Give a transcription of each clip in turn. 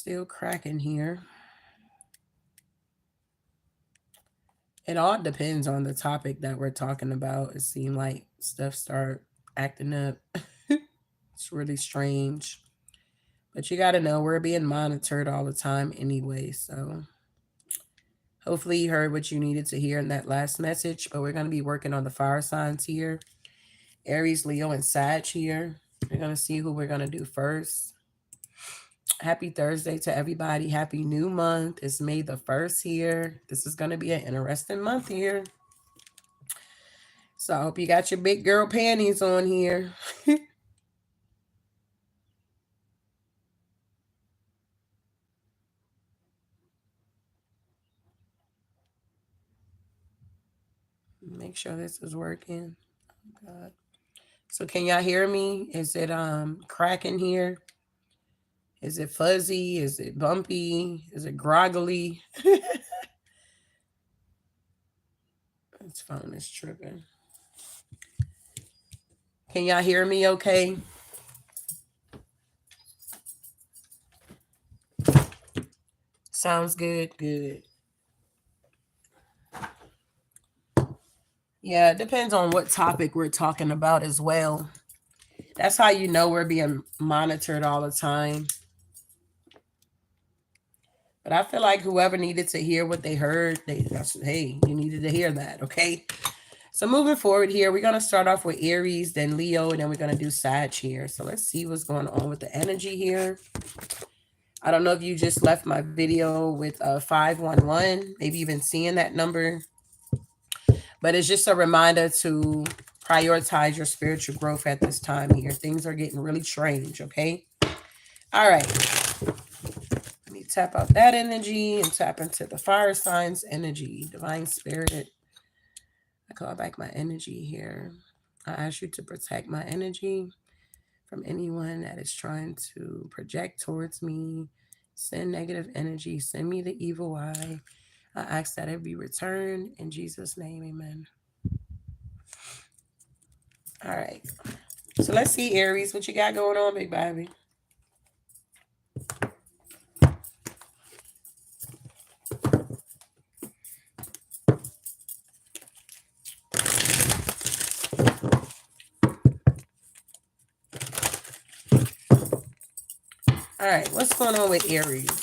Still cracking here. It all depends on the topic that we're talking about. It seemed like stuff start acting up. It's really strange. But you got to know we're being monitored all the time anyway. So hopefully you heard what you needed to hear in that last message. But we're going to be working on the fire signs here. Aries, Leo, and Sag here. We're going to see who we're going to do first. Happy Thursday to everybody. Happy new month. It's May the 1st here. This is going to be an interesting month here. So I hope you got your big girl panties on here. Make sure this is working. Oh God. So can y'all hear me? Is it cracking here? Is it fuzzy? Is it bumpy? Is it groggly? This phone is tripping. Can y'all hear me okay? Sounds good. Good. Yeah, it depends on what topic we're talking about as well. That's how you know we're being monitored all the time. But I feel like whoever needed to hear what they heard, hey, you needed to hear that, okay? So moving forward here, we're going to start off with Aries, then Leo, and then we're going to do Sag here. So let's see what's going on with the energy here. I don't know if you just left my video with 511, maybe even seeing that number. But it's just a reminder to prioritize your spiritual growth at this time here. Things are getting really strange, okay? All right. Let me tap out that energy and tap into the fire signs energy, divine spirit. I call back my energy here. I ask you to protect my energy from anyone that is trying to project towards me, send negative energy, send me the evil eye. I ask that it be returned in Jesus' name, amen. All right. So let's see, Aries, what you got going on, big baby? All right, what's going on with Aries?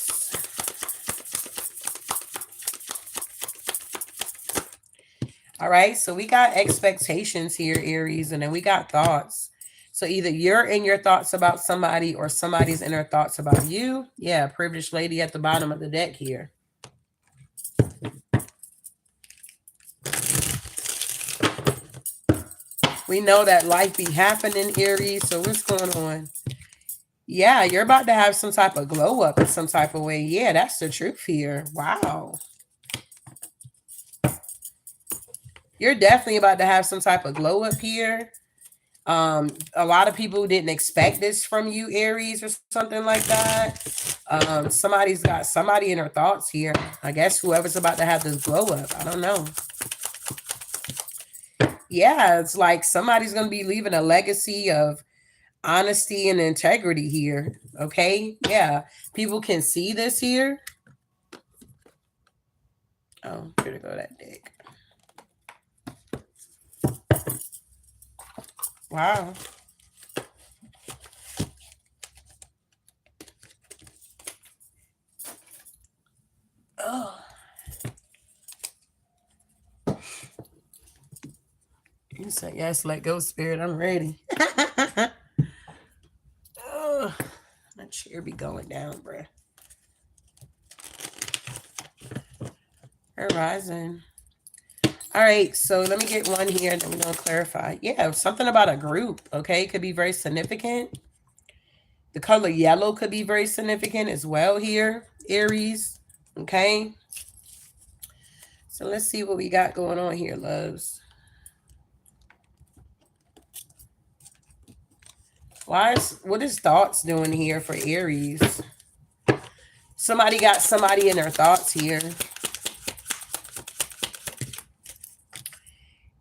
All right, so we got expectations here, Aries, and then we got thoughts. So either you're in your thoughts about somebody or somebody's in their thoughts about you. Yeah, privileged lady at the bottom of the deck here. We know that life be happening, Aries, so what's going on? Yeah, you're about to have some type of glow up in some type of way. Yeah, that's the truth here. Wow. You're definitely about to have some type of glow up here. A lot of people didn't expect this from you, Aries, or something like that. Somebody's got somebody in their thoughts here. I guess whoever's about to have this glow up. I don't know. Yeah, it's like somebody's going to be leaving a legacy of honesty and integrity here. Okay. Yeah. People can see this here. Oh, here to go that dick. Wow. Oh. You said yes, let go, spirit. I'm ready. Oh, my chair be going down, bruh. Horizon. All right, so let me get one here, then we're going to clarify. Yeah, something about a group, okay? Could be very significant. The color yellow could be very significant as well here, Aries, okay? So let's see what we got going on here, loves. What is thoughts doing here for Aries? Somebody got somebody in their thoughts here.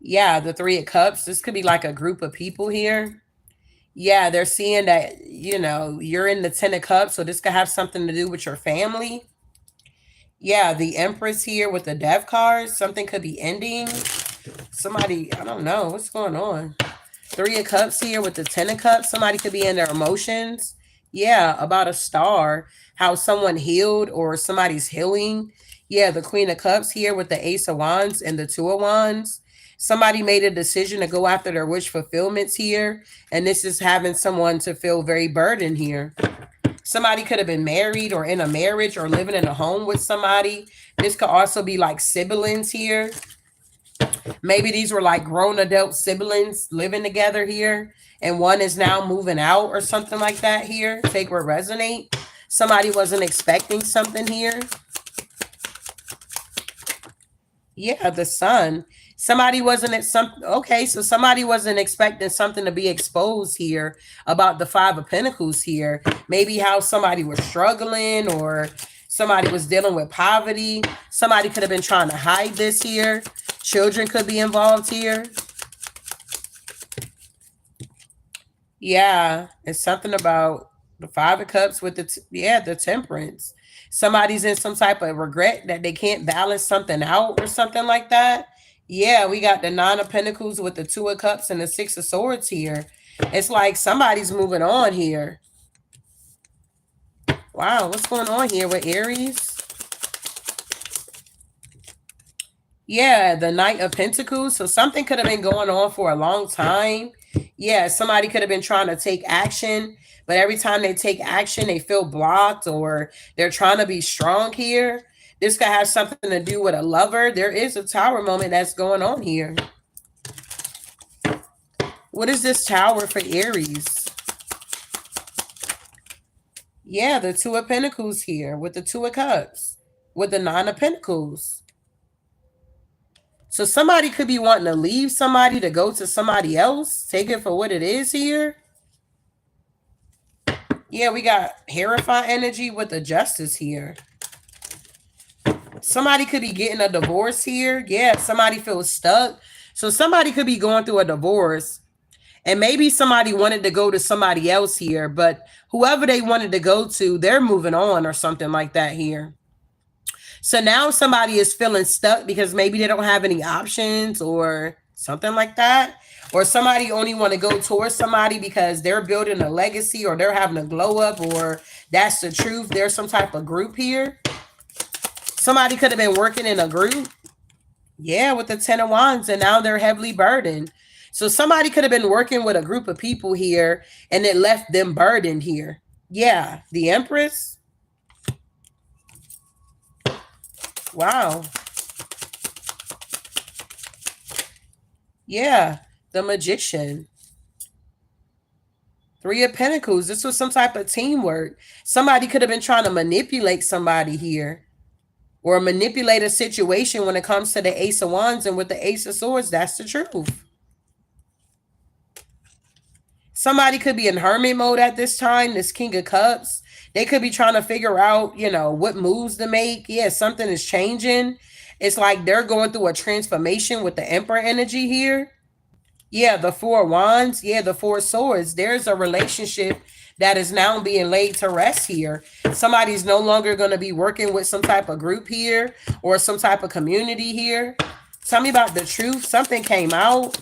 Yeah, the Three of Cups. This could be like a group of people here. Yeah, they're seeing that you know, you're in the 10 of Cups, so this could have something to do with your family. Yeah, the Empress here with the Death card. Something could be ending. Somebody, I don't know. What's going on? 3 of Cups here with the 10 of Cups. Somebody could be in their emotions. Yeah, about a star. How someone healed or somebody's healing. Yeah, the Queen of Cups here with the Ace of Wands and the 2 of Wands. Somebody made a decision to go after their wish fulfillments here. And this is having someone to feel very burdened here. Somebody could have been married or in a marriage or living in a home with somebody. This could also be like siblings here. Maybe these were like grown adult siblings living together here, and one is now moving out or something like that here. Take what resonate. Somebody wasn't expecting something here. Yeah, the Sun. Somebody wasn't at some okay, so somebody wasn't expecting something to be exposed here about the 5 of Pentacles here. Maybe how somebody was struggling or somebody was dealing with poverty. Somebody could have been trying to hide this here. Children could be involved here. Yeah, it's something about the 5 of Cups with the Temperance. Somebody's in some type of regret that they can't balance something out or something like that. Yeah, we got the 9 of Pentacles with the 2 of Cups and the 6 of Swords here. It's like somebody's moving on here. Wow, what's going on here with Aries? Yeah, the Knight of Pentacles. So something could have been going on for a long time. Yeah, somebody could have been trying to take action, but every time they take action, they feel blocked or they're trying to be strong here. This could have something to do with a lover. There is a Tower moment that's going on here. What is this Tower for Aries? Yeah, the 2 of Pentacles here with the 2 of Cups, with the 9 of Pentacles. So somebody could be wanting to leave somebody to go to somebody else. Take it for what it is here. Yeah, we got Hierophant energy with the Justice here. Somebody could be getting a divorce here. Yeah, somebody feels stuck. So somebody could be going through a divorce. And maybe somebody wanted to go to somebody else here. But whoever they wanted to go to, they're moving on or something like that here. So now somebody is feeling stuck because maybe they don't have any options or something like that. Or somebody only want to go towards somebody because they're building a legacy or they're having a glow up or that's the truth. There's some type of group here. Somebody could have been working in a group. Yeah, with the 10 of Wands and now they're heavily burdened. So somebody could have been working with a group of people here and it left them burdened here. Yeah, the Empress. Wow. Yeah, the Magician. 3 of Pentacles. This was some type of teamwork. Somebody could have been trying to manipulate somebody here or manipulate a situation when it comes to the Ace of Wands and with the Ace of Swords. That's the truth. Somebody could be in hermit mode at this time. This King of Cups. They could be trying to figure out, you know, what moves to make. Yeah, something is changing. It's like they're going through a transformation with the Emperor energy here. Yeah, the 4 of Wands. Yeah, the 4 of Swords. There's a relationship that is now being laid to rest here. Somebody's no longer going to be working with some type of group here or some type of community here. Tell me about the truth. Something came out.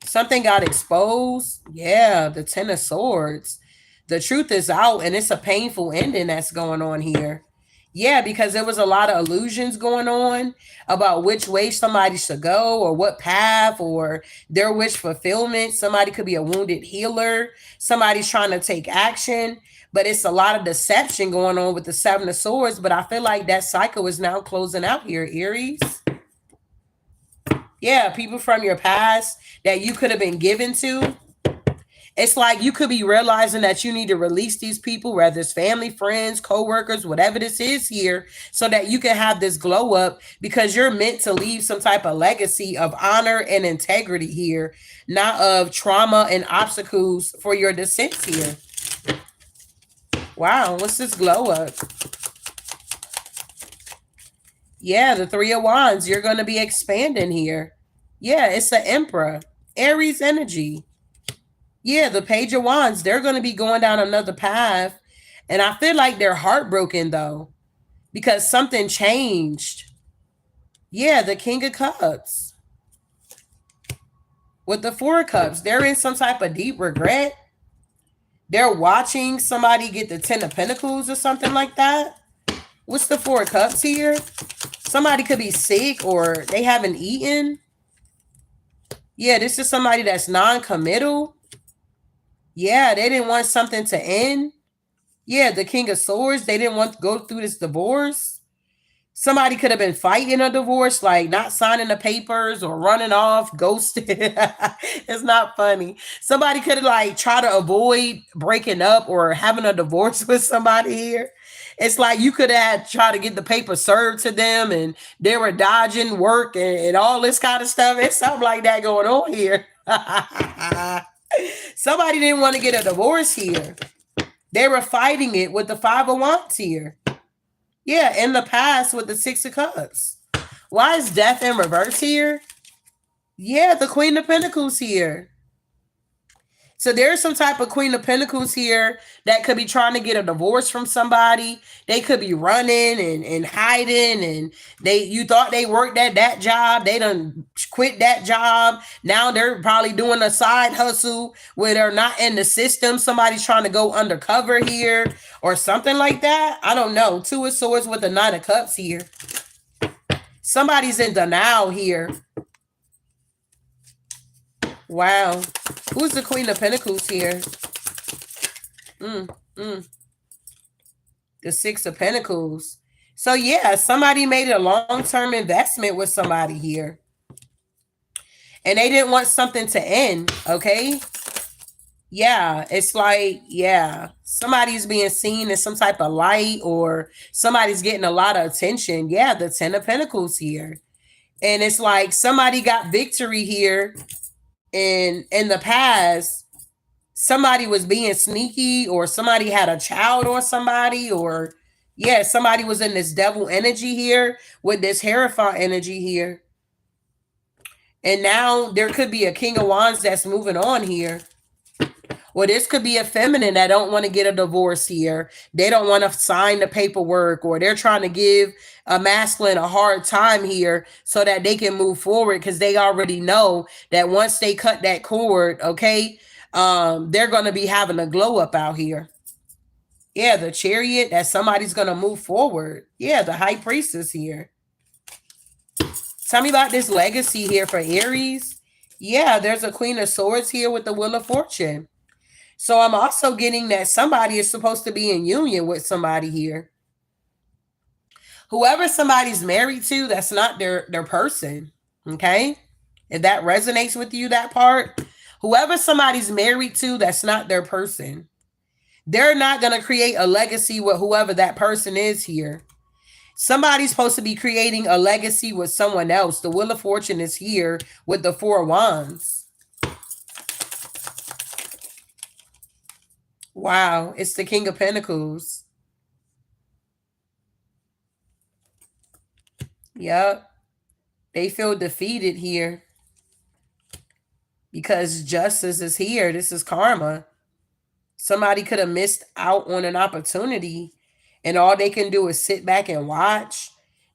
Something got exposed. Yeah, the 10 of Swords. The truth is out and it's a painful ending that's going on here. Yeah, because there was a lot of illusions going on about which way somebody should go or what path or their wish fulfillment. Somebody could be a wounded healer. Somebody's trying to take action, but it's a lot of deception going on with the 7 of Swords. But I feel like that cycle is now closing out here, Aries. Yeah, people from your past that you could have been given to. It's like you could be realizing that you need to release these people, whether it's family, friends, co-workers, whatever this is here, so that you can have this glow up because you're meant to leave some type of legacy of honor and integrity here, not of trauma and obstacles for your descent here. Wow, what's this glow up? Yeah, the 3 of Wands. You're going to be expanding here. Yeah, it's the Emperor. Aries energy. Yeah, the Page of Wands, they're going to be going down another path. And I feel like they're heartbroken though, because something changed. Yeah, the King of Cups. With the Four of Cups, they're in some type of deep regret. They're watching somebody get the Ten of Pentacles or something like that. What's the Four of Cups here? Somebody could be sick or they haven't eaten. Yeah, this is somebody that's non-committal. Yeah, they didn't want something to end. Yeah, the King of Swords, they didn't want to go through this divorce. Somebody could have been fighting a divorce, like not signing the papers or running off, ghosted. It's not funny. Somebody could have like tried to avoid breaking up or having a divorce with somebody here. It's like you could have tried to get the paper served to them and they were dodging work and all this kind of stuff. It's something like that going on here. Somebody didn't want to get a divorce here. They were fighting it with the Five of Wands here. Yeah, in the past with the Six of Cups. Why is Death in reverse here? Yeah, the Queen of Pentacles here. So there's some type of Queen of Pentacles here that could be trying to get a divorce from somebody. They could be running and hiding, and you thought they worked at that job. They done quit that job. Now they're probably doing a side hustle where they're not in the system. Somebody's trying to go undercover here or something like that. I don't know. Two of Swords with the Nine of Cups here. Somebody's in denial here. Wow. Who's the Queen of Pentacles here? The Six of Pentacles. So yeah, somebody made a long-term investment with somebody here. And they didn't want something to end, okay? Yeah, it's like, yeah, somebody's being seen in some type of light or somebody's getting a lot of attention. Yeah, the Ten of Pentacles here. And it's like somebody got victory here in the past. Somebody was being sneaky or somebody had a child or somebody, or yeah, somebody was in this devil energy here with this Hierophant energy here. And now there could be a King of Wands that's moving on here. Or this could be a feminine that don't want to get a divorce here. They don't want to sign the paperwork, or they're trying to give a masculine a hard time here so that they can move forward because they already know that once they cut that cord, okay, they're going to be having a glow up out here. Yeah, the Chariot, that somebody's going to move forward. Yeah, the High Priestess here. Tell me about this legacy here for Aries. Yeah, there's a Queen of Swords here with the Wheel of Fortune. So I'm also getting that somebody is supposed to be in union with somebody here. Whoever somebody's married to, that's not their person. Okay? If that resonates with you, that part. Whoever somebody's married to, that's not their person. They're not going to create a legacy with whoever that person is here. Somebody's supposed to be creating a legacy with someone else. The Wheel of Fortune is here with the Four of Wands. Wow, it's the King of Pentacles. Yep. They feel defeated here because justice is here. This is karma. Somebody could have missed out on an opportunity and all they can do is sit back and watch.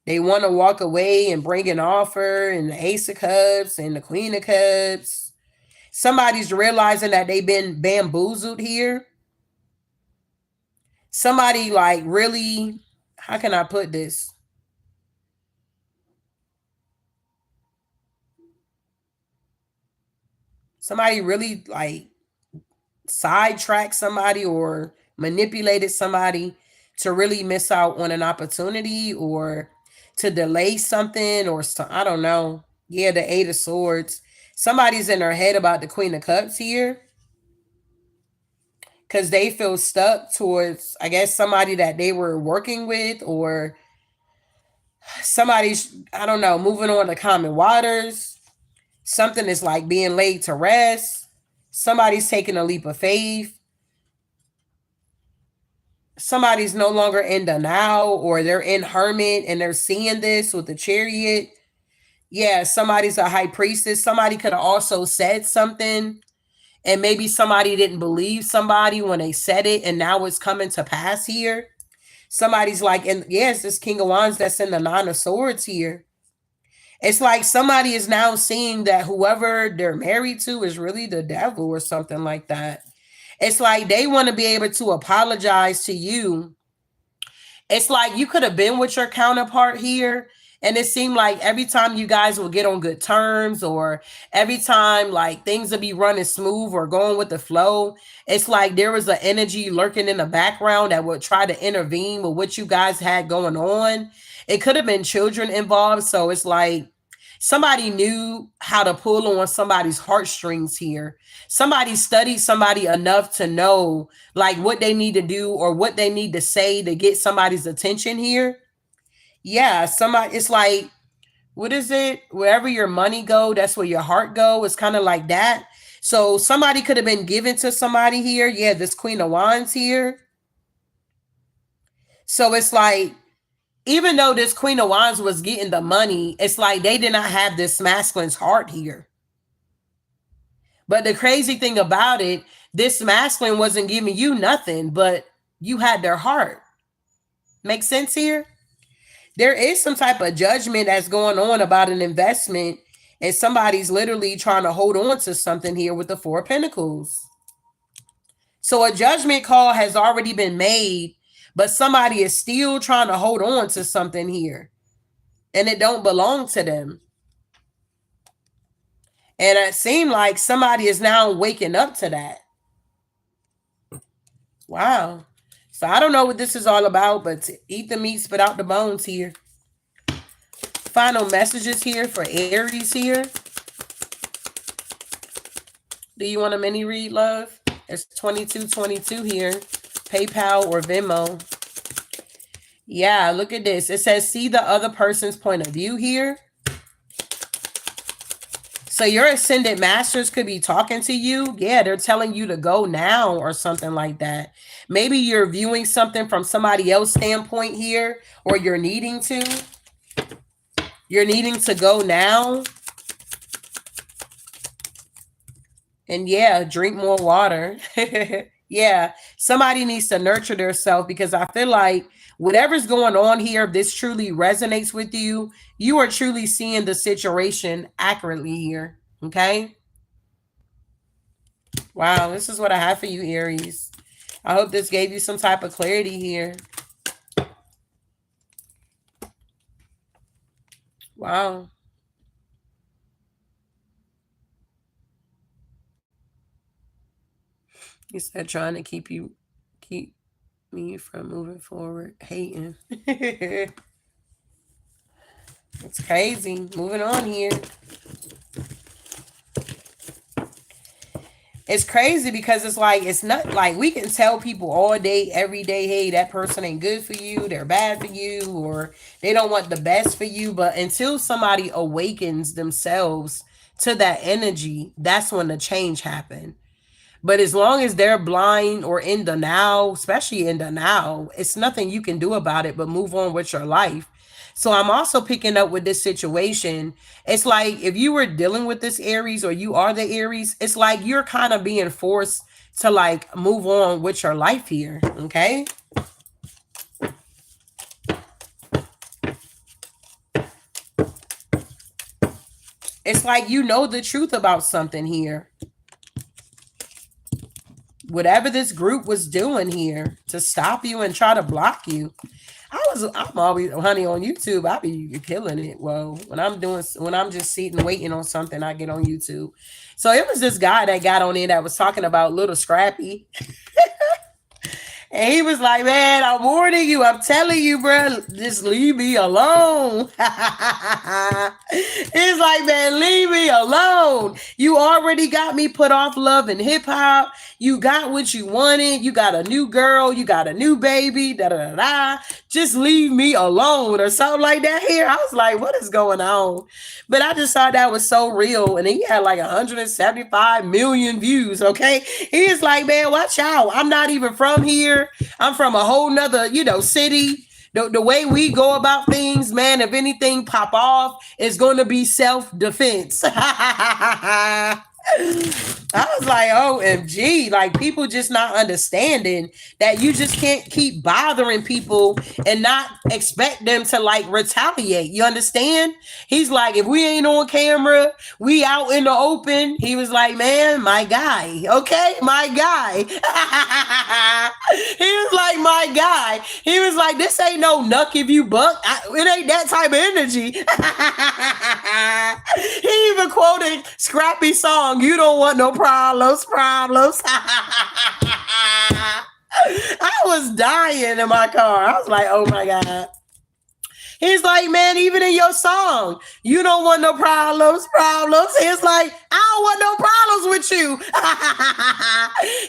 They want to walk away and bring an offer, and the Ace of Cups and the Queen of Cups. Somebody's realizing that they've been bamboozled here. Somebody like really, how can I put this? Somebody really like sidetracked somebody or manipulated somebody to really miss out on an opportunity or to delay something or I don't know. Yeah, the Eight of Swords. Somebody's in their head about the Queen of Cups here because they feel stuck towards, I guess, somebody that they were working with, or somebody's, I don't know, moving on to common waters. Something is like being laid to rest. Somebody's taking a leap of faith. Somebody's no longer in the now, or they're in hermit and they're seeing this with the Chariot. Yeah, somebody's a High Priestess. Somebody could have also said something And maybe somebody didn't believe somebody when they said it, and now it's coming to pass here. Somebody's like, and yes, this King of Wands that's in the Nine of Swords here. It's like somebody is now seeing that whoever they're married to is really the devil or something like that. It's like they want to be able to apologize to you. It's like you could have been with your counterpart here. And it seemed like every time you guys will get on good terms, or every time like things will be running smooth or going with the flow, it's like there was an energy lurking in the background that would try to intervene with what you guys had going on. It could have been children involved. So it's like somebody knew how to pull on somebody's heartstrings here. Somebody studied somebody enough to know like what they need to do or what they need to say to get somebody's attention here. Yeah, somebody, it's like, what is it? Wherever your money go, that's where your heart go. It's kind of like that. So somebody could have been given to somebody here. Yeah, this Queen of Wands here. So it's like, even though this Queen of Wands was getting the money, it's like they did not have this masculine's heart here. But the crazy thing about it, this masculine wasn't giving you nothing, but you had their heart. Make sense here? There is some type of judgment that's going on about an investment, and somebody's literally trying to hold on to something here with the Four of Pentacles. So a judgment call has already been made, but somebody is still trying to hold on to something here, and it don't belong to them. And it seems like somebody is now waking up to that. Wow. So I don't know what this is all about, but to eat the meat, spit out the bones here. Final messages here for Aries here. Do you want a mini read, love? It's 2222 here. PayPal or Venmo. Yeah, look at this. It says, see the other person's point of view here. So your ascended masters could be talking to you. Yeah, they're telling you to go now or something like that. Maybe you're viewing something from somebody else's standpoint here, or you're needing to. You're needing to go now. And yeah, drink more water. Yeah, somebody needs to nurture themselves, because I feel like whatever's going on here, if this truly resonates with you, you are truly seeing the situation accurately here. Okay. Wow, this is what I have for you, Aries. I hope this gave you some type of clarity here. Wow. He said trying to keep me from moving forward, hating. It's crazy. Moving on here. It's crazy because it's like, it's not like we can tell people all day, every day, hey, that person ain't good for you, they're bad for you, or they don't want the best for you. But until somebody awakens themselves to that energy, that's when the change happens. But as long as they're blind or in the now, especially in the now, it's nothing you can do about it but move on with your life. So I'm also picking up with this situation. It's like if you were dealing with this Aries, or you are the Aries, it's like you're kind of being forced to like move on with your life here. Okay. It's like you know the truth about something here. Whatever this group was doing here to stop you and try to block you. I'm always, honey, on YouTube, I be killing it. Well, when I'm just sitting waiting on something, I get on YouTube. So it was this guy that got on there that was talking about Little Scrappy. And he was like, man, I'm warning you. I'm telling you, bro, just leave me alone. He's like, man, leave me alone. You already got me put off love and hip hop. You got what you wanted. You got a new girl. You got a new baby. Da da da da. Just leave me alone, or something like that here. I was like, what is going on? But I just thought that was so real. And he had like 175 million views. Okay. He is like, man, watch out. I'm not even from here. I'm from a whole nother, city. The way we go about things, man, if anything pop off, it's going to be self-defense. I was like, OMG, like people just not understanding that you just can't keep bothering people and not expect them to like retaliate. You understand? He's like, if we ain't on camera, we out in the open. He was like, man, my guy, okay, my guy. He was like, my guy. He was like, this ain't no nuck if you buck. It ain't that type of energy. He even quoted Scrappy song, "You don't want no problems, problems." I was dying in my car. I was like, oh my God. He's like, man, even in your song, you don't want no problems, problems. He's like, I don't want no problems with you.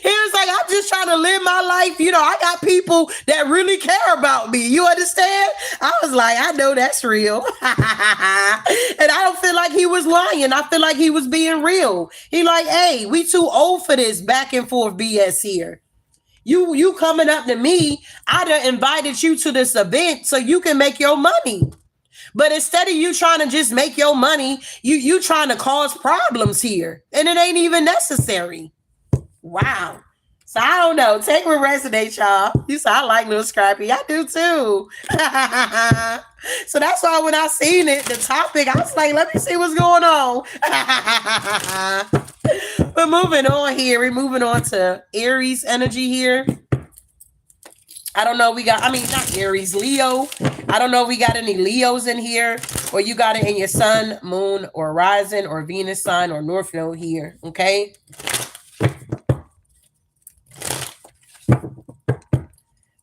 He was like, I'm just trying to live my life. You know, I got people that really care about me. You understand? I was like, I know that's real. And I don't feel like he was lying. I feel like he was being real. He like, hey, we too old for this back and forth BS here. You coming up to me, I done invited you to this event so you can make your money. But instead of you trying to just make your money, you trying to cause problems here. And it ain't even necessary. Wow. So I don't know. Take what resonates, y'all. You said I like Little Scrappy. I do too. So that's why when I seen it, the topic, I was like, let me see what's going on. But moving on here, we're moving on to Aries energy here. I don't know. We got, I mean, not Aries, Leo. I don't know if we got any Leos in here, or you got it in your sun, moon, or rising, or Venus sign, or North Node here. Okay.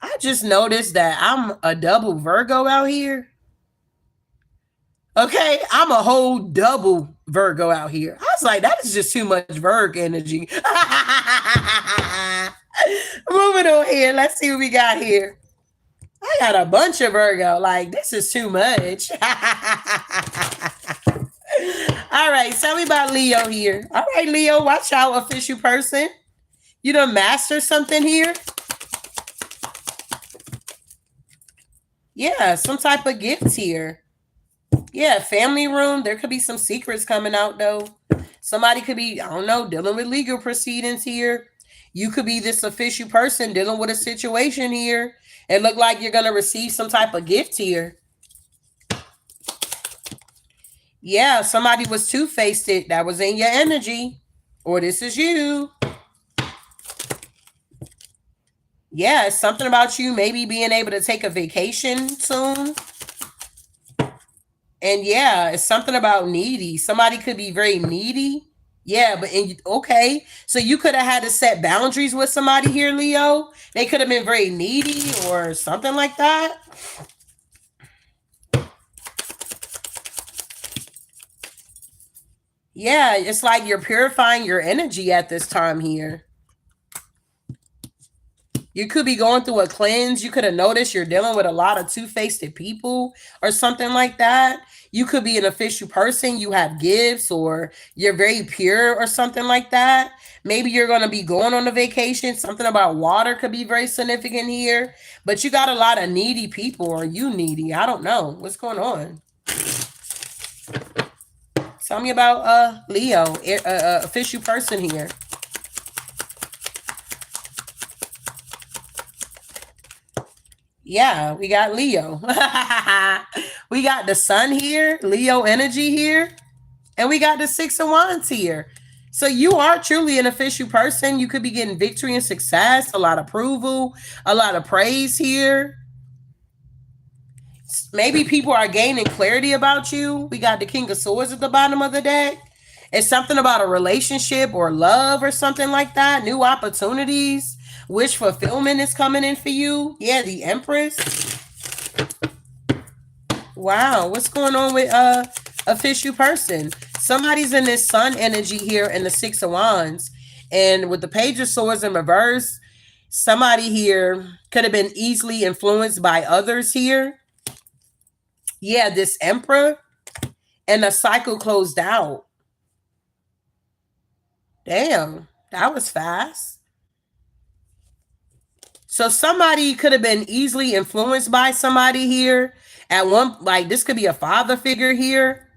I just noticed that I'm a double Virgo out here. Okay, I'm a whole double Virgo out here. I was like, that is just too much Virgo energy. Moving on here, let's see what we got here. I got a bunch of Virgo. Like, this is too much. All right, tell me about Leo here. All right, Leo, watch out, official person. You done master something here? Yeah, some type of gifts here. Yeah, family room. There could be some secrets coming out though. Somebody could be, I don't know, dealing with legal proceedings here. You could be this official person dealing with a situation here. It look like you're gonna receive some type of gift here. Yeah, somebody was two-faced it. That was in your energy. Or this is you. Yeah, it's something about you maybe being able to take a vacation soon. And yeah, it's something about needy. Somebody could be very needy. Yeah, but okay. So you could have had to set boundaries with somebody here, Leo. They could have been very needy or something like that. Yeah, it's like you're purifying your energy at this time here. You could be going through a cleanse. You could have noticed you're dealing with a lot of two-faced people or something like that. You could be an official person. You have gifts or you're very pure or something like that. Maybe you're going to be going on a vacation. Something about water could be very significant here. But you got a lot of needy people, or you needy. I don't know. What's going on? Tell me about Leo, official person here. Yeah, we got Leo. We got the sun here, Leo energy here, and we got the Six of Wands here. So you are truly an official person. You could be getting victory and success, a lot of approval, a lot of praise here. Maybe people are gaining clarity about you. We got the King of Swords at the bottom of the deck. It's something about a relationship or love or something like that. New opportunities. Wish fulfillment is coming in for you. Yeah, the Empress. Wow, what's going on with official person? Somebody's in this sun energy here in the Six of Wands. And with the Page of Swords in reverse, somebody here could have been easily influenced by others here. Yeah, this Emperor. And the cycle closed out. Damn, that was fast. So somebody could have been easily influenced by somebody here at one, this could be a father figure here.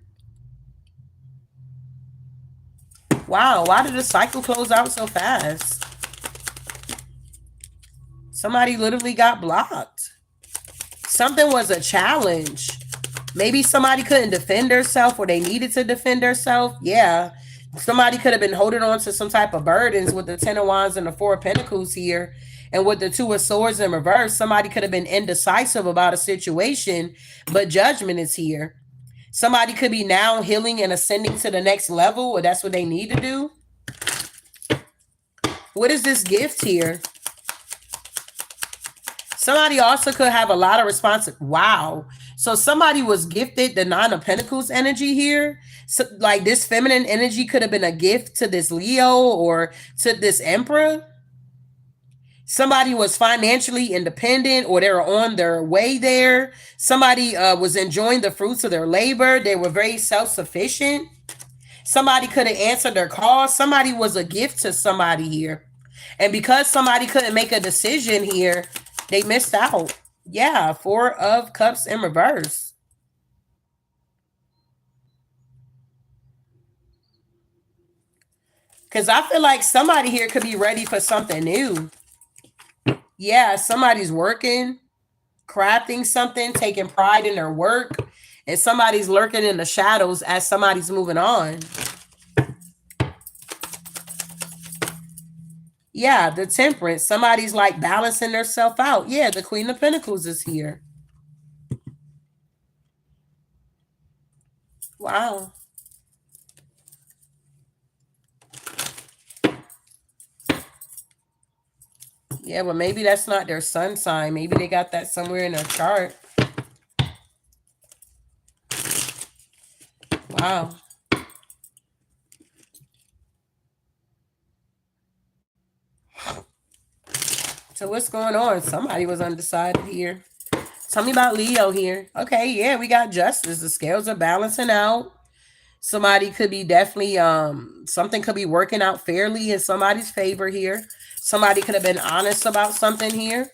Wow, why did the cycle close out so fast? Somebody literally got blocked. Something was a challenge. Maybe somebody couldn't defend herself or they needed to defend herself. Yeah. Somebody could have been holding on to some type of burdens with the Ten of Wands and the Four of Pentacles here. And with the Two of Swords in reverse, somebody could have been indecisive about a situation, but judgment is here. Somebody could be now healing and ascending to the next level, or that's what they need to do. What is this gift here? Somebody also could have a lot of responsibility. Wow. So somebody was gifted the Nine of Pentacles energy here. So like this feminine energy could have been a gift to this Leo or to this Emperor. Somebody was financially independent or they were on their way there. Somebody was enjoying the fruits of their labor. They were very self-sufficient. Somebody could have answered their call. Somebody was a gift to somebody here. And because somebody couldn't make a decision here, they missed out. Yeah, Four of Cups in reverse. Because I feel like somebody here could be ready for something new. Yeah, somebody's working, crafting something, taking pride in their work, and somebody's lurking in the shadows as somebody's moving on. Yeah, the Temperance. Somebody's like balancing themselves out. Yeah, the Queen of Pentacles is here. Wow. Yeah, but maybe that's not their sun sign. Maybe they got that somewhere in their chart. Wow. So what's going on? Somebody was undecided here. Tell me about Leo here. Okay, yeah, we got justice. The scales are balancing out. Somebody could be definitely something could be working out fairly in somebody's favor here. Somebody could have been honest about something here.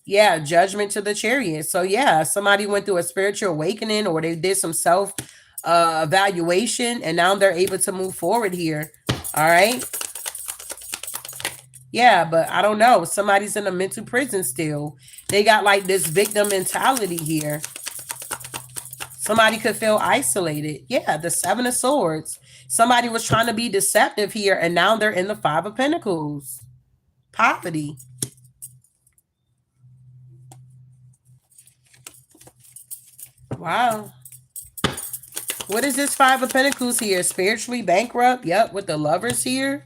Yeah, judgment to the Chariot. So yeah, somebody went through a spiritual awakening or they did some self evaluation and now they're able to move forward here. All right. Yeah, but I don't know. Somebody's in a mental prison still. They got like this victim mentality here. Somebody could feel isolated. Yeah, the Seven of Swords. Somebody was trying to be deceptive here and now they're in the Five of Pentacles. Poverty. Wow. What is this Five of Pentacles here? Spiritually bankrupt. Yep, with the Lovers here.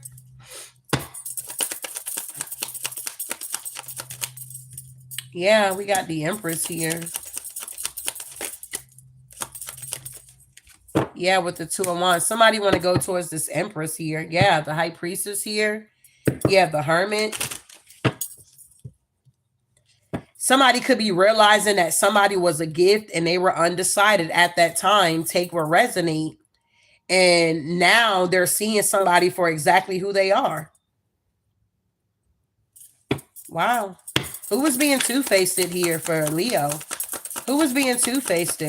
Yeah, we got the Empress here. Yeah, with the Two of Wands. Somebody want to go towards this Empress here. Yeah, the High Priestess here. Yeah, the Hermit. Somebody could be realizing that somebody was a gift and they were undecided at that time. Take will resonate. And now they're seeing somebody for exactly who they are. Wow. Who was being two-faced here for Leo? Who was being two-faced?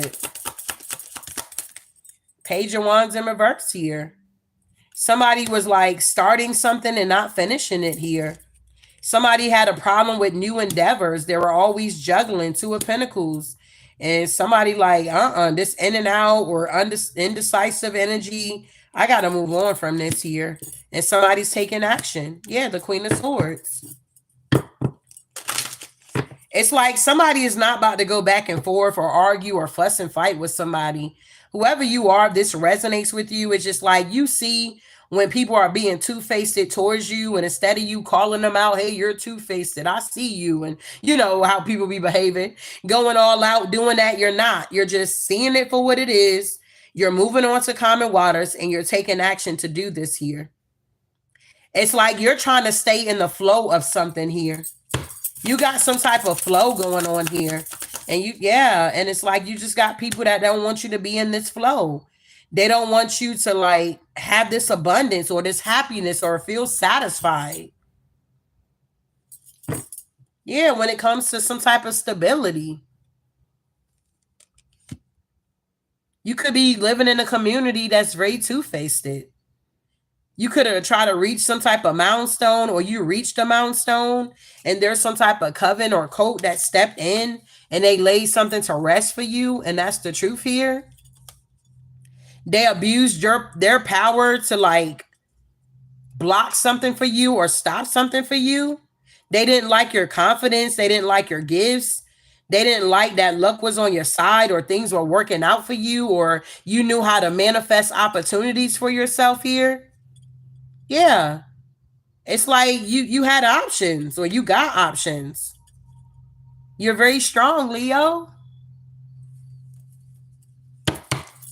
Page of Wands in reverse here. Somebody was like starting something and not finishing it here. Somebody had a problem with new endeavors. They were always juggling. Two of Pentacles. And somebody like, this in and out or indecisive energy. I got to move on from this here. And somebody's taking action. Yeah, the Queen of Swords. It's like somebody is not about to go back and forth or argue or fuss and fight with somebody. Whoever you are, this resonates with you. It's just like you see when people are being two-faced towards you, and instead of you calling them out, hey, you're two-faced, I see you, and you know how people be behaving, going all out, doing that, you're not. You're just seeing it for what it is. You're moving on to common waters, and you're taking action to do this here. It's like you're trying to stay in the flow of something here. You got some type of flow going on here. And and it's like you just got people that don't want you to be in this flow. They don't want you to like have this abundance or this happiness or feel satisfied. Yeah, when it comes to some type of stability. You could be living in a community that's very two-faced. You could have tried to reach some type of milestone, or you reached a milestone and there's some type of coven or cult that stepped in and they laid something to rest for you. And that's the truth here. They abused their power to like block something for you or stop something for you. They didn't like your confidence. They didn't like your gifts. They didn't like that luck was on your side or things were working out for you or you knew how to manifest opportunities for yourself here. Yeah. It's like you had options or you got options. You're very strong, Leo.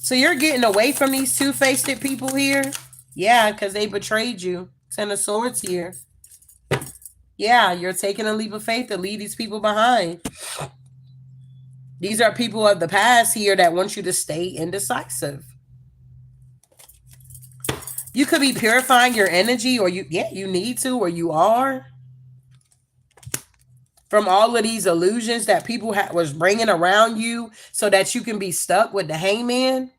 So you're getting away from these two-faced people here. Yeah, because they betrayed you. Ten of Swords here. Yeah, you're taking a leap of faith to leave these people behind. These are people of the past here that want you to stay indecisive. You could be purifying your energy, or you need to, or you are, from all of these illusions that people was bringing around you so that you can be stuck with the Hangman.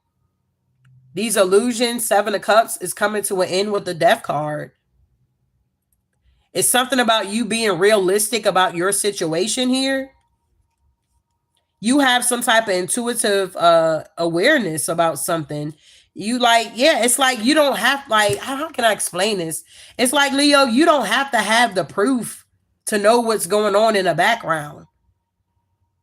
These illusions, Seven of Cups, is coming to an end with the Death card. It's something about you being realistic about your situation here. You have some type of intuitive awareness about something. You like, yeah, it's like you don't have, like, how can I explain this? It's like, Leo, you don't have to have the proof to know what's going on in the background.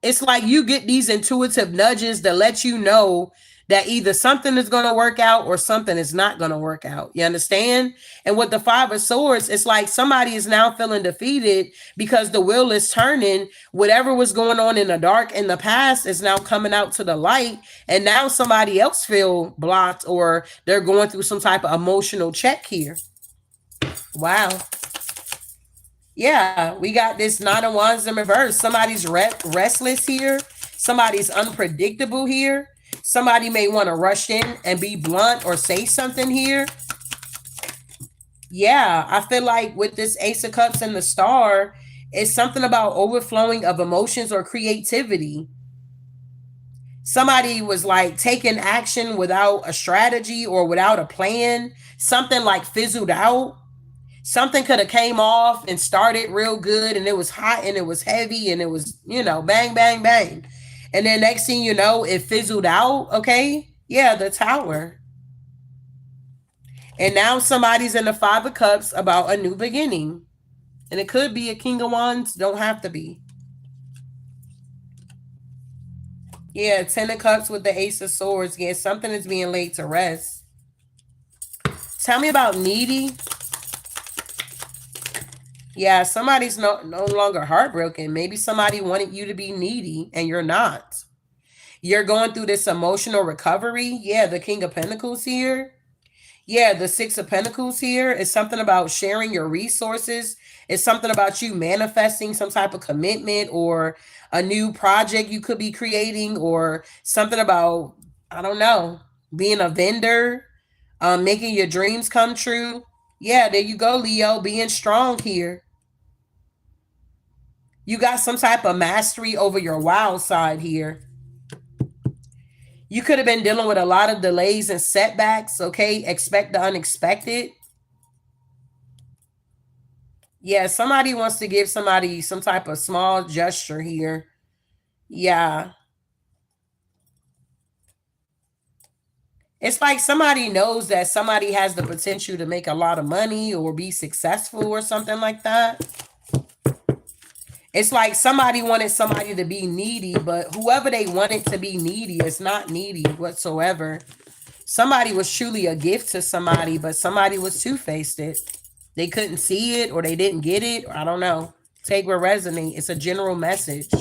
It's like you get these intuitive nudges that let you know that either something is going to work out or something is not going to work out. You understand? And with the Five of Swords, it's like somebody is now feeling defeated because the wheel is turning. Whatever was going on in the dark in the past is now coming out to the light. And now somebody else feel blocked or they're going through some type of emotional check here. Wow. Yeah, we got this Nine of Wands in reverse. Somebody's restless here. Somebody's unpredictable here. Somebody may want to rush in and be blunt or say something here. Yeah, I feel like with this Ace of Cups and the Star, it's something about overflowing of emotions or creativity. Somebody was like taking action without a strategy or without a plan. Something like fizzled out. Something could have came off and started real good and it was hot and it was heavy and it was, bang, bang, bang. And then next thing you know, it fizzled out. Okay. Yeah, the Tower. And now somebody's in the Five of Cups about a new beginning. And it could be a King of Wands. Don't have to be. Yeah, Ten of Cups with the Ace of Swords. Yeah, something is being laid to rest. Tell me about needy. Yeah, somebody's no longer heartbroken. Maybe somebody wanted you to be needy and you're not. You're going through this emotional recovery. Yeah, the King of Pentacles here. Yeah, the Six of Pentacles here is something about sharing your resources. It's something about you manifesting some type of commitment or a new project you could be creating, or something about, I don't know, being a vendor, making your dreams come true. Yeah, there you go, Leo, being strong here. You got some type of mastery over your wild side here. You could have been dealing with a lot of delays and setbacks, okay? Expect the unexpected. Yeah, somebody wants to give somebody some type of small gesture here. Yeah. It's like somebody knows that somebody has the potential to make a lot of money or be successful or something like that. It's like somebody wanted somebody to be needy, but whoever they wanted to be needy is not needy whatsoever. Somebody was truly a gift to somebody, but somebody was two-faced it. They couldn't see it or they didn't get it. Or I don't know. Take what resonate. It's a general message.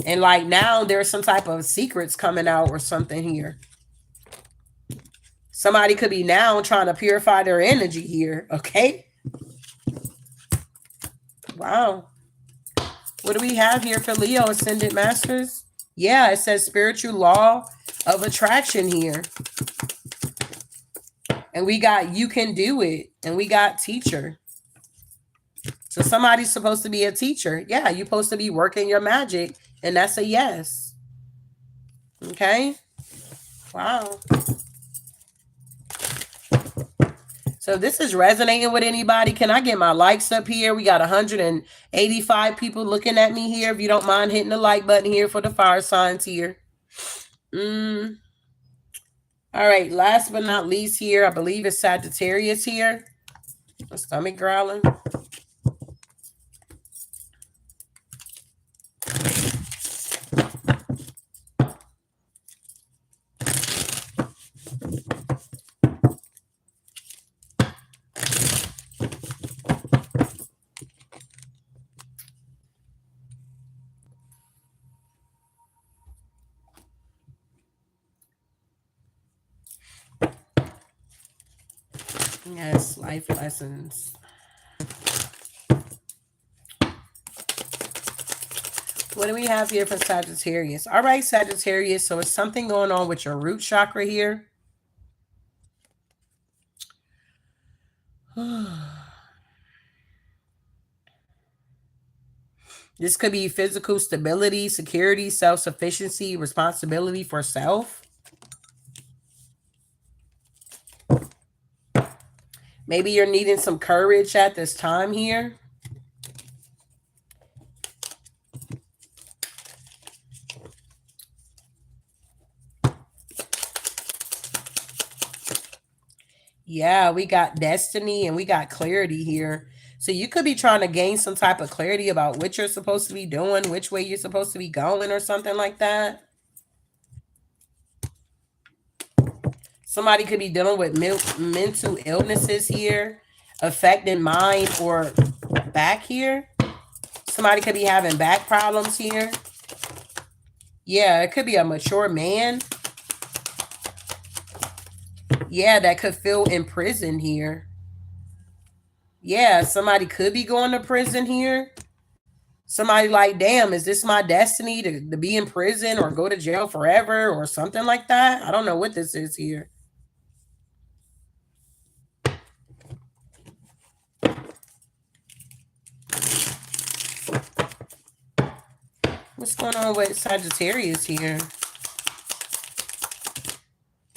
And like now there's some type of secrets coming out or something here. Somebody could be now trying to purify their energy here. Okay. Wow. What do we have here for Leo Ascendant Masters? Yeah, it says spiritual law of attraction here. And we got you can do it. And we got teacher. So somebody's supposed to be a teacher. Yeah, you're supposed to be working your magic. And that's a yes. Okay. Wow. So if this is resonating with anybody, can I get my likes up here? We got 185 people looking at me here. If you don't mind hitting the like button here for the fire signs here. All right, last but not least here, I believe it's Sagittarius here. My stomach growling. Yes, life lessons. What do we have here for Sagittarius? All right, Sagittarius. So it's something going on with your root chakra here. This could be physical stability, security, self-sufficiency, responsibility for self. Maybe you're needing some courage at this time here. Yeah, we got destiny and we got clarity here. So you could be trying to gain some type of clarity about what you're supposed to be doing, which way you're supposed to be going or something like that. Somebody could be dealing with mental illnesses here, affecting mind or back here. Somebody could be having back problems here. Yeah, it could be a mature man. Yeah, that could feel imprisoned here. Yeah, somebody could be going to prison here. Somebody like, damn, is this my destiny to be in prison or go to jail forever or something like that? I don't know what this is here. What's going on with Sagittarius here?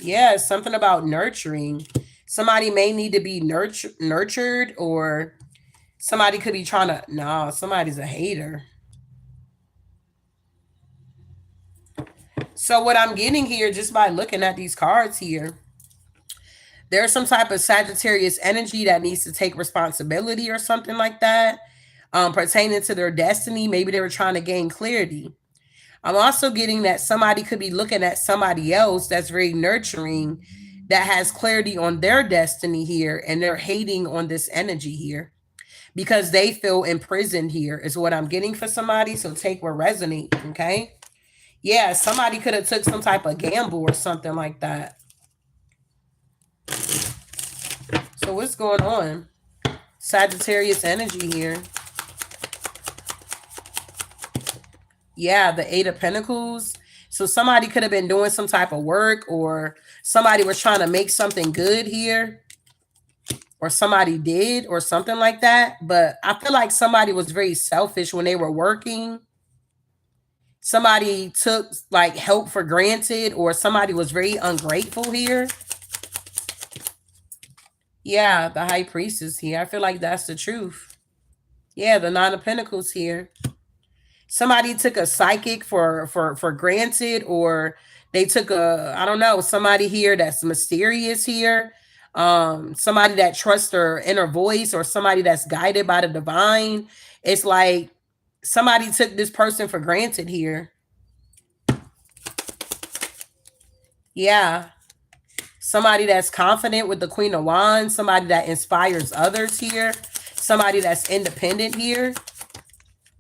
Yeah, something about nurturing. Somebody may need to be nurtured, or somebody could be trying to, no, somebody's a hater. So what I'm getting here just by looking at these cards here, there's some type of Sagittarius energy that needs to take responsibility or something like that, pertaining to their destiny. Maybe they were trying to gain clarity. I'm also getting that somebody could be looking at somebody else that's very nurturing, that has clarity on their destiny here, and they're hating on this energy here because they feel imprisoned here is what I'm getting for somebody. So take what resonates, okay? Yeah, somebody could have took some type of gamble or something like that. So what's going on? Sagittarius energy here. Yeah, the Eight of Pentacles. So somebody could have been doing some type of work, or somebody was trying to make something good here, or somebody did, or something like that. But I feel like somebody was very selfish when they were working. Somebody took like help for granted, or somebody was very ungrateful here. Yeah, the High Priestess here. I feel like that's the truth. Yeah, the Nine of Pentacles here. Somebody took a psychic for granted, or they took a, I don't know, somebody here that's mysterious here. Somebody that trusts their inner voice, or somebody that's guided by the divine. It's like somebody took this person for granted here. Yeah. Somebody that's confident with the Queen of Wands, somebody that inspires others here, somebody that's independent here.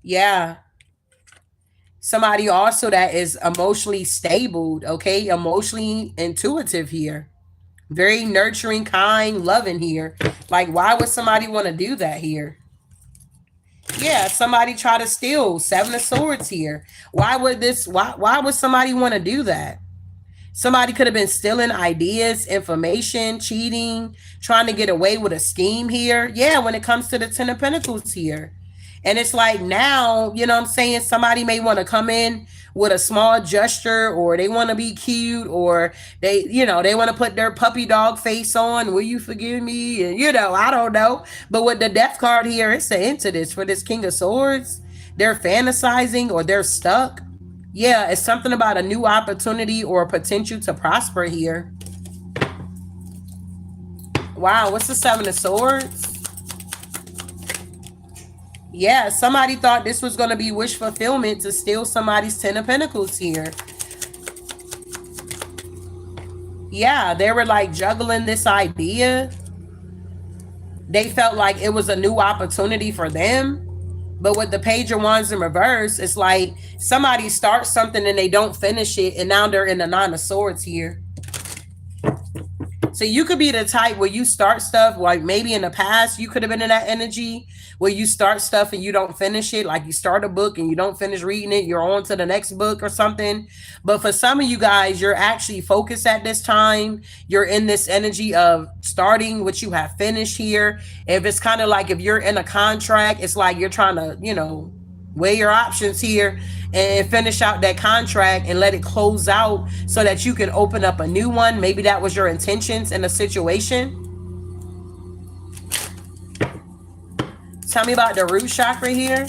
Yeah. Somebody also that is emotionally stable, okay? Emotionally intuitive here. Very nurturing, kind, loving here. Like, why would somebody want to do that here? Yeah, somebody try to steal. Seven of Swords here. Why would somebody want to do that? Somebody could have been stealing ideas, information, cheating, trying to get away with a scheme here. Yeah, when it comes to the Ten of Pentacles here. And it's like now, you know what I'm saying? Somebody may want to come in with a small gesture, or they want to be cute, or they, you know, they want to put their puppy dog face on. Will you forgive me? And, you know, I don't know. But with the death card here, it's an into this for this King of Swords. They're fantasizing or they're stuck. Yeah, it's something about a new opportunity or potential to prosper here. Wow, what's the Seven of Swords? Yeah, somebody thought this was going to be wish fulfillment to steal somebody's Ten of Pentacles here. Yeah, they were like juggling this idea. They felt like it was a new opportunity for them. But with the Page of Wands in reverse, it's like somebody starts something and they don't finish it, and now they're in the Nine of Swords here. So you could be the type where you start stuff, like maybe in the past you could have been in that energy where you start stuff and you don't finish it. Like you start a book and you don't finish reading it, you're on to the next book or something. But for some of you guys, you're actually focused at this time. You're in this energy of starting what you have finished here. If it's kind of like if you're in a contract, it's like you're trying to, you know, weigh your options here and finish out that contract and let it close out so that you can open up a new one. Maybe that was your intentions in a situation. Tell me about the root chakra here.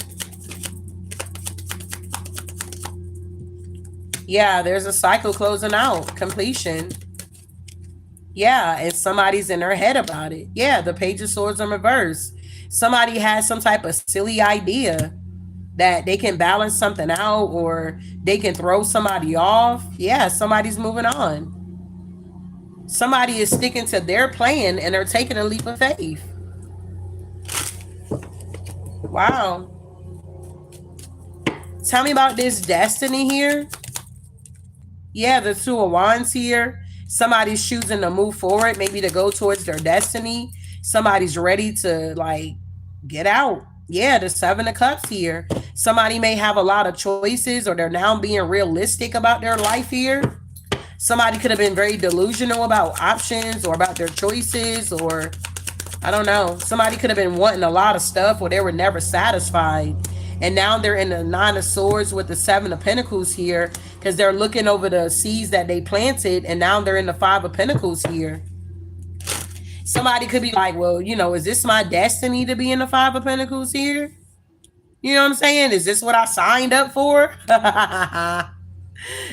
Yeah, there's a cycle closing out, completion. Yeah, and somebody's in their head about it. Yeah, the Page of Swords in reverse. Somebody has some type of silly idea that they can balance something out or they can throw somebody off. Yeah, somebody's moving on. Somebody is sticking to their plan and they're taking a leap of faith. Wow. Tell me about this destiny here. Yeah, the Two of Wands here. Somebody's choosing to move forward, maybe to go towards their destiny. Somebody's ready to like get out. Yeah, the Seven of Cups here. Somebody may have a lot of choices or they're now being realistic about their life here. Somebody could have been very delusional about options or about their choices, or I don't know. Somebody could have been wanting a lot of stuff or they were never satisfied. And now they're in the Nine of Swords with the Seven of Pentacles here because they're looking over the seeds that they planted, and now they're in the Five of Pentacles here. Somebody could be like, well, you know, is this my destiny to be in the Five of Pentacles here? You know what I'm saying? Is this what I signed up for?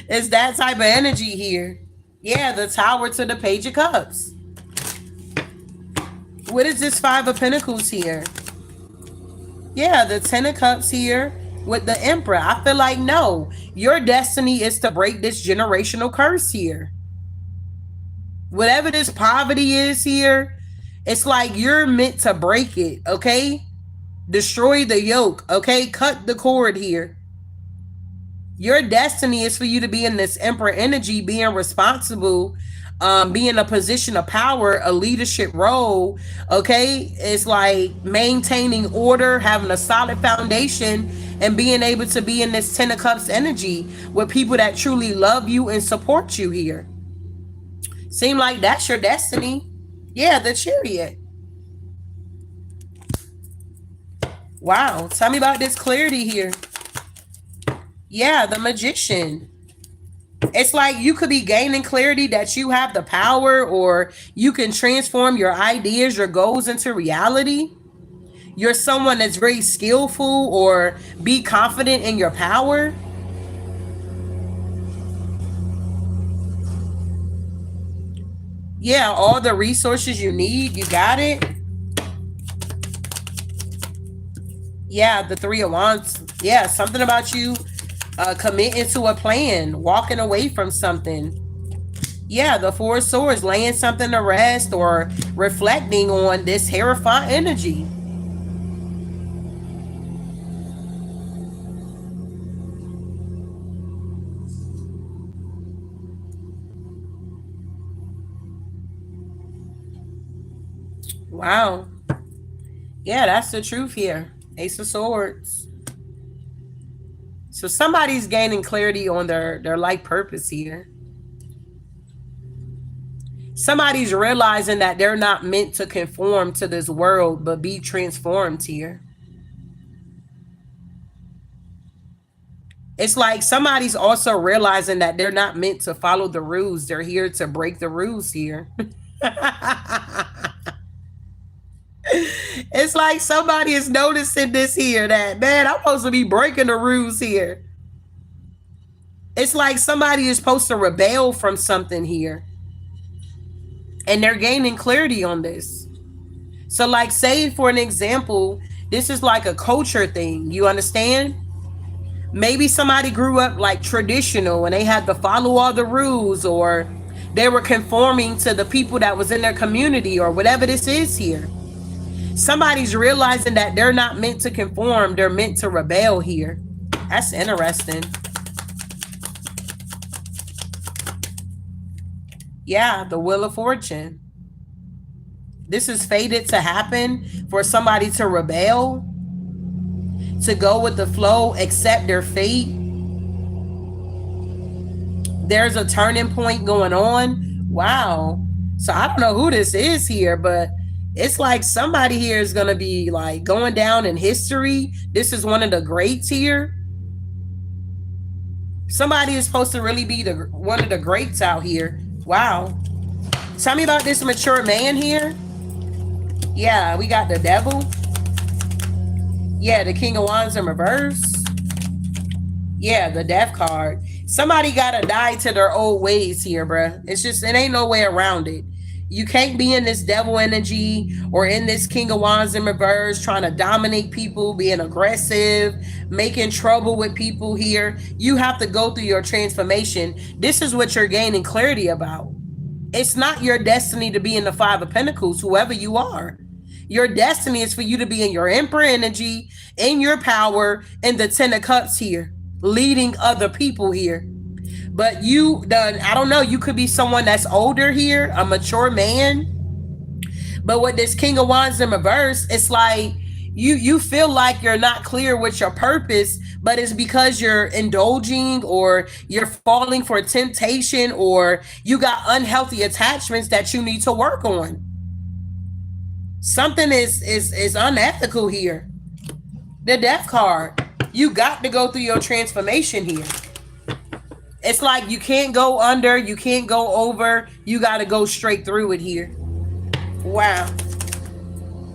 It's that type of energy here. Yeah, the Tower to the Page of Cups. What is this Five of Pentacles here? Yeah, the Ten of Cups here with the Emperor. I feel like, no, your destiny is to break this generational curse here. Whatever this poverty is here, it's like you're meant to break it, okay? Destroy the yoke, okay? Cut the cord here. Your destiny is for you to be in this Emperor energy, being responsible, be in a position of power, a leadership role, okay? It's like maintaining order, having a solid foundation, and being able to be in this Ten of Cups energy with people that truly love you and support you here. Seem like that's your destiny. Yeah, the Chariot. Wow, tell me about this clarity here. Yeah, the Magician. It's like you could be gaining clarity that you have the power, or you can transform your ideas, your goals into reality. You're someone that's very skillful, or be confident in your power. Yeah, all the resources you need, you got it. Yeah, the Three of Wands. Yeah, something about you committing to a plan, walking away from something. Yeah, the Four of Swords, laying something to rest or reflecting on this Hierophant energy. Wow. Yeah, that's the truth here. Ace of Swords. So somebody's gaining clarity on their life purpose here. Somebody's realizing that they're not meant to conform to this world, but be transformed here. It's like somebody's also realizing that they're not meant to follow the rules. They're here to break the rules here. It's like somebody is noticing this here that, man, I'm supposed to be breaking the rules here. It's like somebody is supposed to rebel from something here. And they're gaining clarity on this. So, like, say for an example, this is like a culture thing. You understand? Maybe somebody grew up like traditional and they had to follow all the rules, or they were conforming to the people that was in their community, or whatever this is here. Somebody's realizing that they're not meant to conform, they're meant to rebel here. That's interesting. Yeah, the Wheel of Fortune. This is fated to happen for somebody to rebel, to go with the flow, accept their fate. There's a turning point going on. Wow. So I don't know who this is here, but it's like somebody here is going to be like going down in history. This is one of the greats here. Somebody is supposed to really be one of the greats out here. Wow. Tell me about this mature man here. Yeah, we got the devil. Yeah, the King of Wands in reverse. Yeah, the Death card. Somebody gotta die to their old ways here, bruh. It's just, it ain't no way around it. You can't be in this devil energy or in this King of Wands in reverse trying to dominate people, being aggressive, making trouble with people here. You have to go through your transformation. This is what you're gaining clarity about. It's not your destiny to be in the Five of Pentacles, whoever you are. Your destiny is for you to be in your Emperor energy, in your power, in the Ten of Cups here, leading other people here. But I don't know, you could be someone that's older here, a mature man. But with this King of Wands in reverse, it's like you feel like you're not clear with your purpose, but it's because you're indulging or you're falling for temptation, or you got unhealthy attachments that you need to work on. Something is unethical here. The Death card. You got to go through your transformation here. It's like you can't go under, you can't go over, you got to go straight through it here. Wow.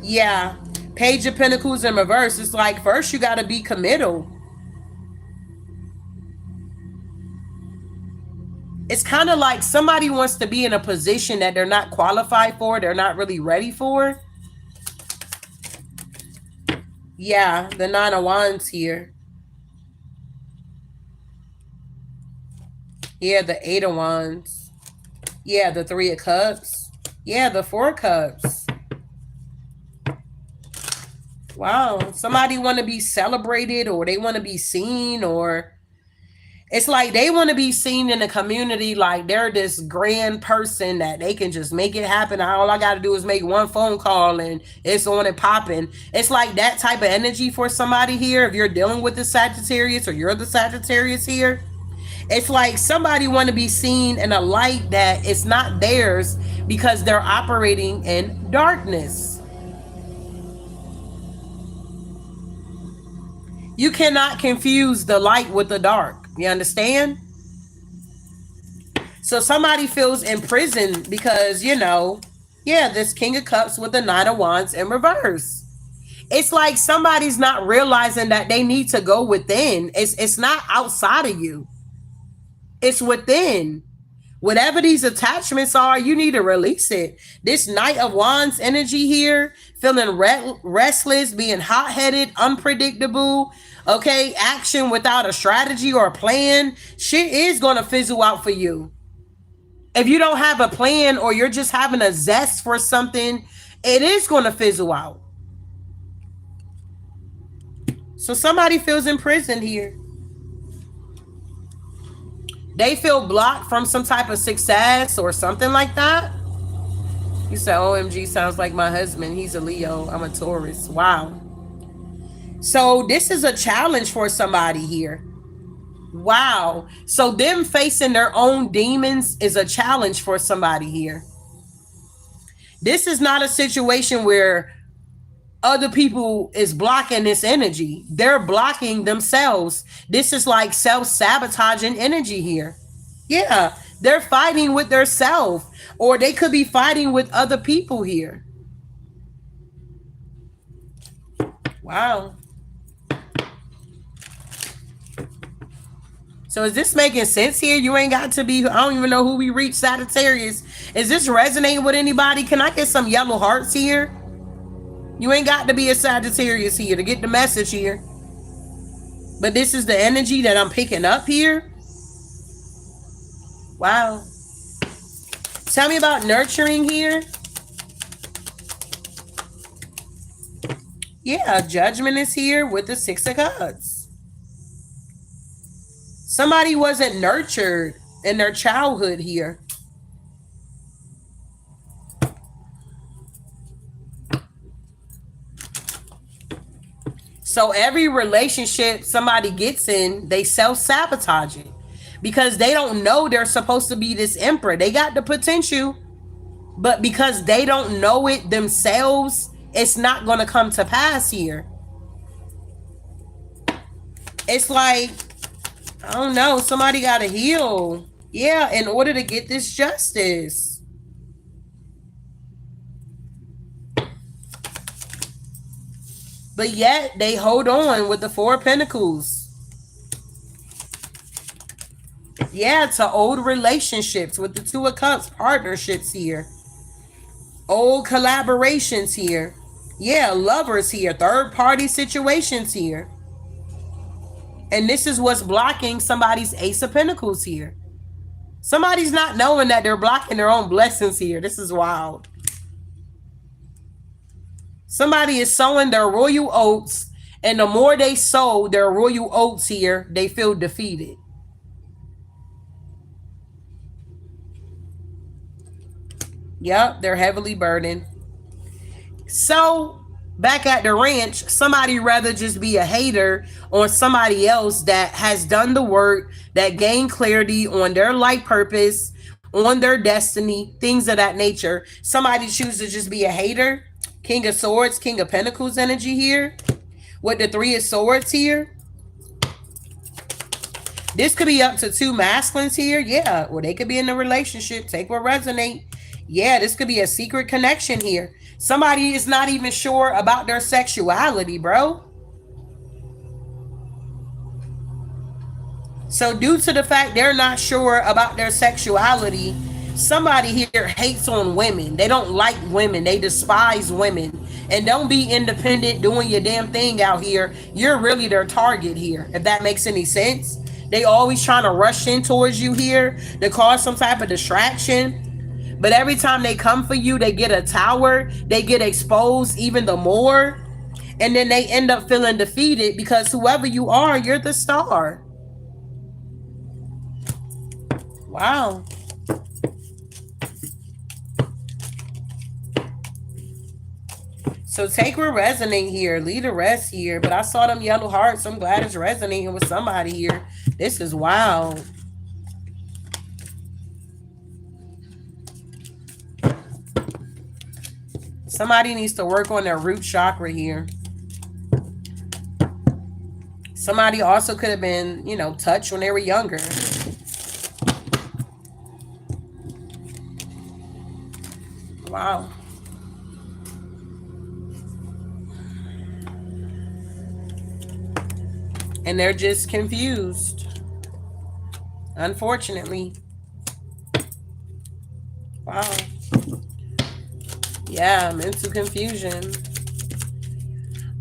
Yeah. Page of Pentacles in reverse. It's like first you got to be committal. It's kind of like somebody wants to be in a position that they're not qualified for, they're not really ready for. Yeah, the Nine of Wands here. Yeah, the Eight of Wands. Yeah, the Three of Cups. Yeah, the Four of Cups. Wow, somebody want to be celebrated, or they want to be seen, or it's like they want to be seen in the community like they're this grand person that they can just make it happen. All I got to do is make one phone call and it's on and popping. It's like that type of energy for somebody here. If you're dealing with the Sagittarius, or you're the Sagittarius here, it's like somebody want to be seen in a light that it's not theirs because they're operating in darkness. You cannot confuse the light with the dark. You understand? So somebody feels imprisoned because, yeah, this King of Cups with the Nine of Wands in reverse. It's like somebody's not realizing that they need to go within. It's not outside of you. It's within. Whatever these attachments are, you need to release it. This Knight of Wands energy here, feeling restless, being hot-headed, unpredictable, okay, action without a strategy or a plan, shit is going to fizzle out for you. If you don't have a plan, or you're just having a zest for something, it is going to fizzle out. So somebody feels imprisoned here. They feel blocked from some type of success or something like that. You said, OMG, sounds like my husband. He's a Leo. I'm a Taurus. Wow. So this is a challenge for somebody here. Wow. So them facing their own demons is a challenge for somebody here. This is not a situation where other people is blocking this energy. They're blocking themselves. This is like self-sabotaging energy here. Yeah, they're fighting with their self, or they could be fighting with other people here. Wow. So is this making sense here? You ain't got to be, I don't even know who we reached, Sagittarius. Is this resonating with anybody? Can I get some yellow hearts here? You ain't got to be a Sagittarius here to get the message here. But this is the energy that I'm picking up here. Wow. Tell me about nurturing here. Yeah, judgment is here with the Six of Cups. Somebody wasn't nurtured in their childhood here. So every relationship somebody gets in, they self-sabotage it because they don't know they're supposed to be this emperor. They got the potential, but because they don't know it themselves, it's not going to come to pass here. It's like, I don't know, somebody got to heal. Yeah, in order to get this justice. But yet, they hold on with the Four of Pentacles. Yeah, to old relationships with the Two of Cups, partnerships here. Old collaborations here. Yeah, lovers here, third-party situations here. And this is what's blocking somebody's Ace of Pentacles here. Somebody's not knowing that they're blocking their own blessings here. This is wild. Somebody is sowing their royal oats, and the more they sow their royal oats here, they feel defeated. Yep, they're heavily burdened. So, back at the ranch, somebody rather just be a hater on somebody else that has done the work, that gained clarity on their life purpose, on their destiny, things of that nature. Somebody chooses to just be a hater. King of Swords, King of Pentacles energy here. With the Three of Swords here. This could be up to two masculines here. Yeah, or they could be in a relationship. Take what resonate. Yeah, this could be a secret connection here. Somebody is not even sure about their sexuality, bro. So due to the fact they're not sure about their sexuality, somebody here hates on women. They don't like women. They despise women. And don't be independent doing your damn thing out here. You're really their target here, if that makes any sense. They always trying to rush in towards you here to cause some type of distraction. But every time they come for you, they get a tower. They get exposed even the more. And then they end up feeling defeated because whoever you are, you're the star. Wow. So take what resonate here. Leave the rest here. But I saw them yellow hearts. I'm glad it's resonating with somebody here. This is wild. Somebody needs to work on their root chakra here. Somebody also could have been, you know, touched when they were younger. Wow. And they're just confused. Unfortunately. Wow. Yeah, mental confusion.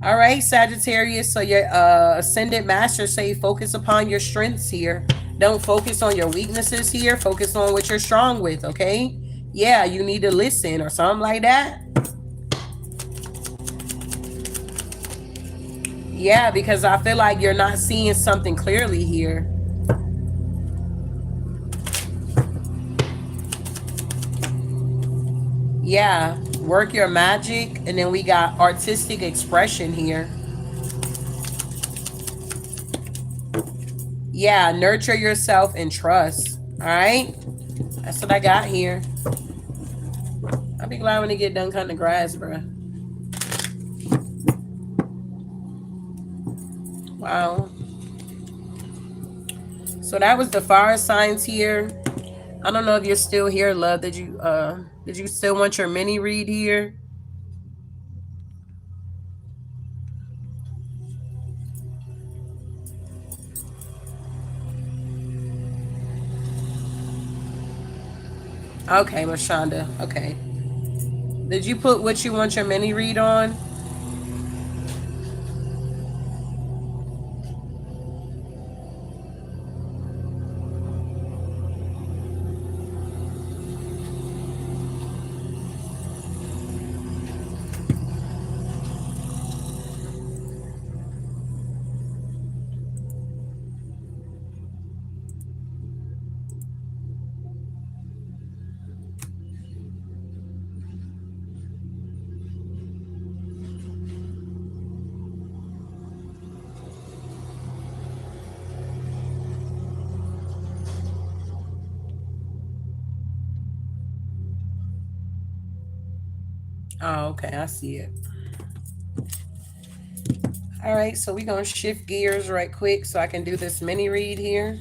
All right, Sagittarius. So your ascendant master say focus upon your strengths here. Don't focus on your weaknesses here. Focus on what you're strong with, okay? Yeah, you need to listen or something like that. Yeah, because I feel like you're not seeing something clearly here. Yeah, work your magic. And then we got artistic expression here. Yeah, nurture yourself and trust. All right? That's what I got here. I'll be glad when they get done cutting the grass, bruh. Wow. So that was the fire signs here. I don't know if you're still here, love. Did you still want your mini read here? Okay, Mashonda. Okay. Did you put what you want your mini read on? Oh, okay, I see it. All right, so we're gonna shift gears right quick so I can do this mini read here.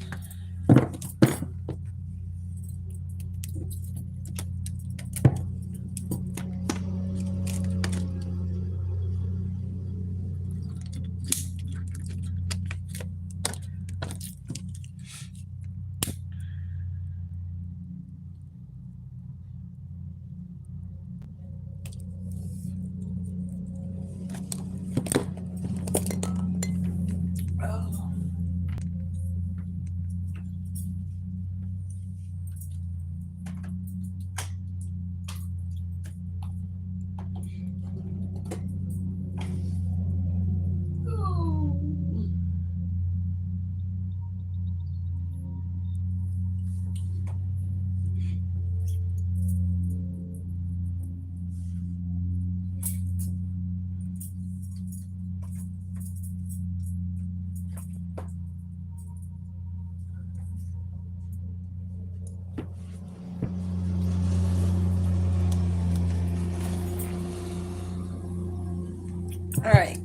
All right.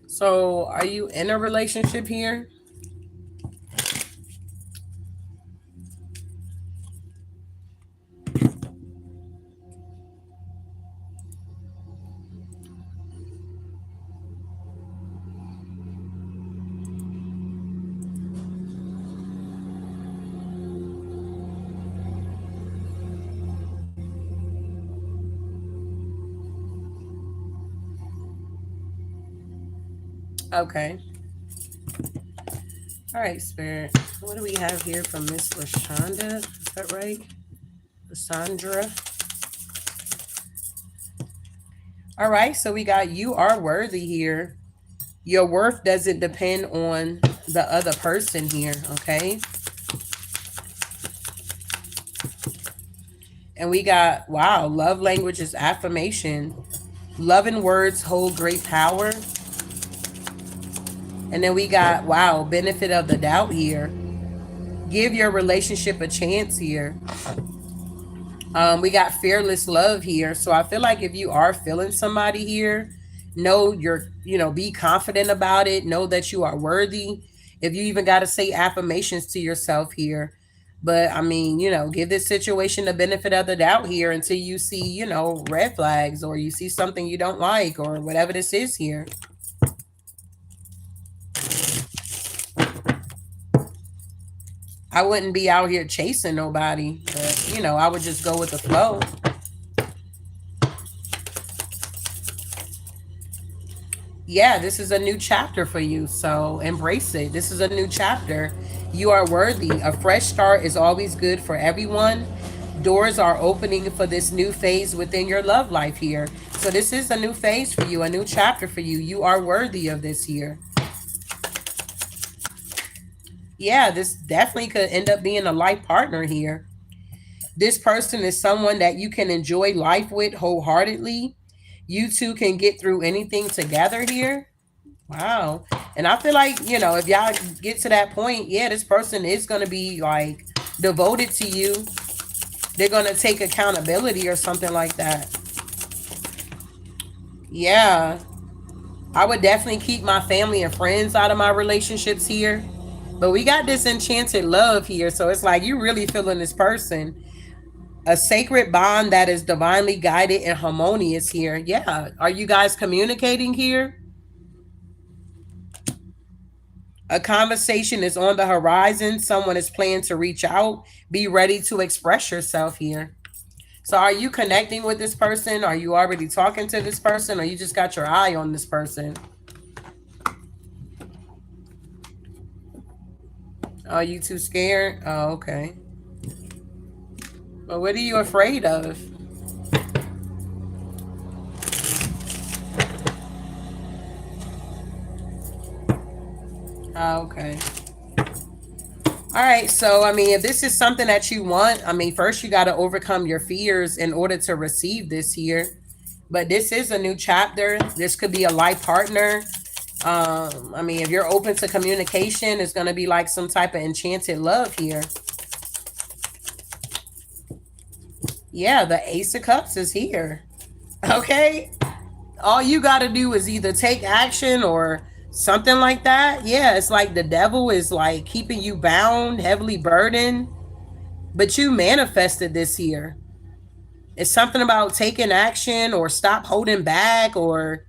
So, are you in a relationship here? Okay. All right, Spirit. What do we have here from Miss Lashonda? Is that right? Lysandra. All right, so we got you are worthy here. Your worth doesn't depend on the other person here, okay? And we got, wow, love language is affirmation. Love and words hold great power. And then we got, wow, benefit of the doubt here. Give your relationship a chance here. We got fearless love here. So I feel like if you are feeling somebody here, know be confident about it. Know that you are worthy. If you even got to say affirmations to yourself here. But I mean, give this situation the benefit of the doubt here until you see, red flags or you see something you don't like or whatever this is here. I wouldn't be out here chasing nobody, but I would just go with the flow. Yeah, this is a new chapter for you. So embrace it. This is a new chapter. You are worthy. A fresh start is always good for everyone. Doors are opening for this new phase within your love life here. So this is a new phase for you, a new chapter for you. You are worthy of this here. Yeah, this definitely could end up being a life partner here. This person is someone that you can enjoy life with wholeheartedly. You two can get through anything together here. Wow. And I feel like, if y'all get to that point, yeah, this person is going to be like devoted to you. They're going to take accountability or something like that. Yeah. I would definitely keep my family and friends out of my relationships here. But we got this enchanted love here. So it's like you really feeling this person. A sacred bond that is divinely guided and harmonious here. Yeah. Are you guys communicating here? A conversation is on the horizon. Someone is planning to reach out. Be ready to express yourself here. So are you connecting with this person? Are you already talking to this person? Or you just got your eye on this person? Are you too scared? Oh, okay. Well, what are you afraid of? Oh, okay. All right. So, I mean, if this is something that you want, I mean, first you got to overcome your fears in order to receive this here. But this is a new chapter. This could be a life partner. I mean, if you're open to communication, it's going to be like some type of enchanted love here. Yeah, the Ace of Cups is here. Okay. All you got to do is either take action or something like that. Yeah, it's like the devil is like keeping you bound, heavily burdened, but you manifested this here. It's something about taking action or stop holding back, or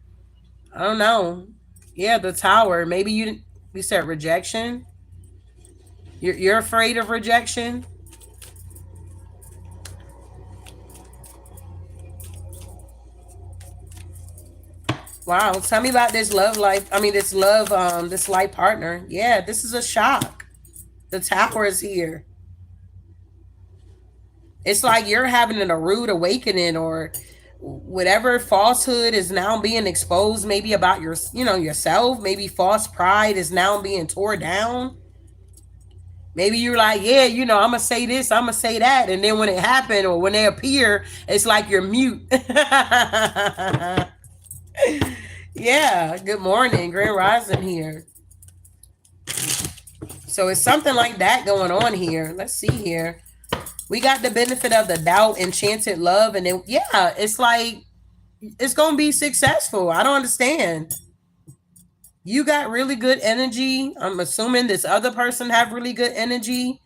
I don't know. Yeah, the Tower. Maybe you said rejection. You're afraid of rejection. Wow, tell me about this love life. I mean, this love, this life partner. Yeah, this is a shock. The Tower is here. It's like you're having a rude awakening, or whatever falsehood is now being exposed, maybe about your, yourself. Maybe false pride is now being torn down. Maybe you're like, yeah, I'm gonna say this, I'm gonna say that, and then when it happened or when they appear, it's like you're mute. Yeah. Good morning, Grand Rising here. So it's something like that going on here. Let's see here. We got the benefit of the doubt, enchanted love, and then yeah, it's like it's gonna be successful. I don't understand. You got really good energy. I'm assuming this other person have really good energy.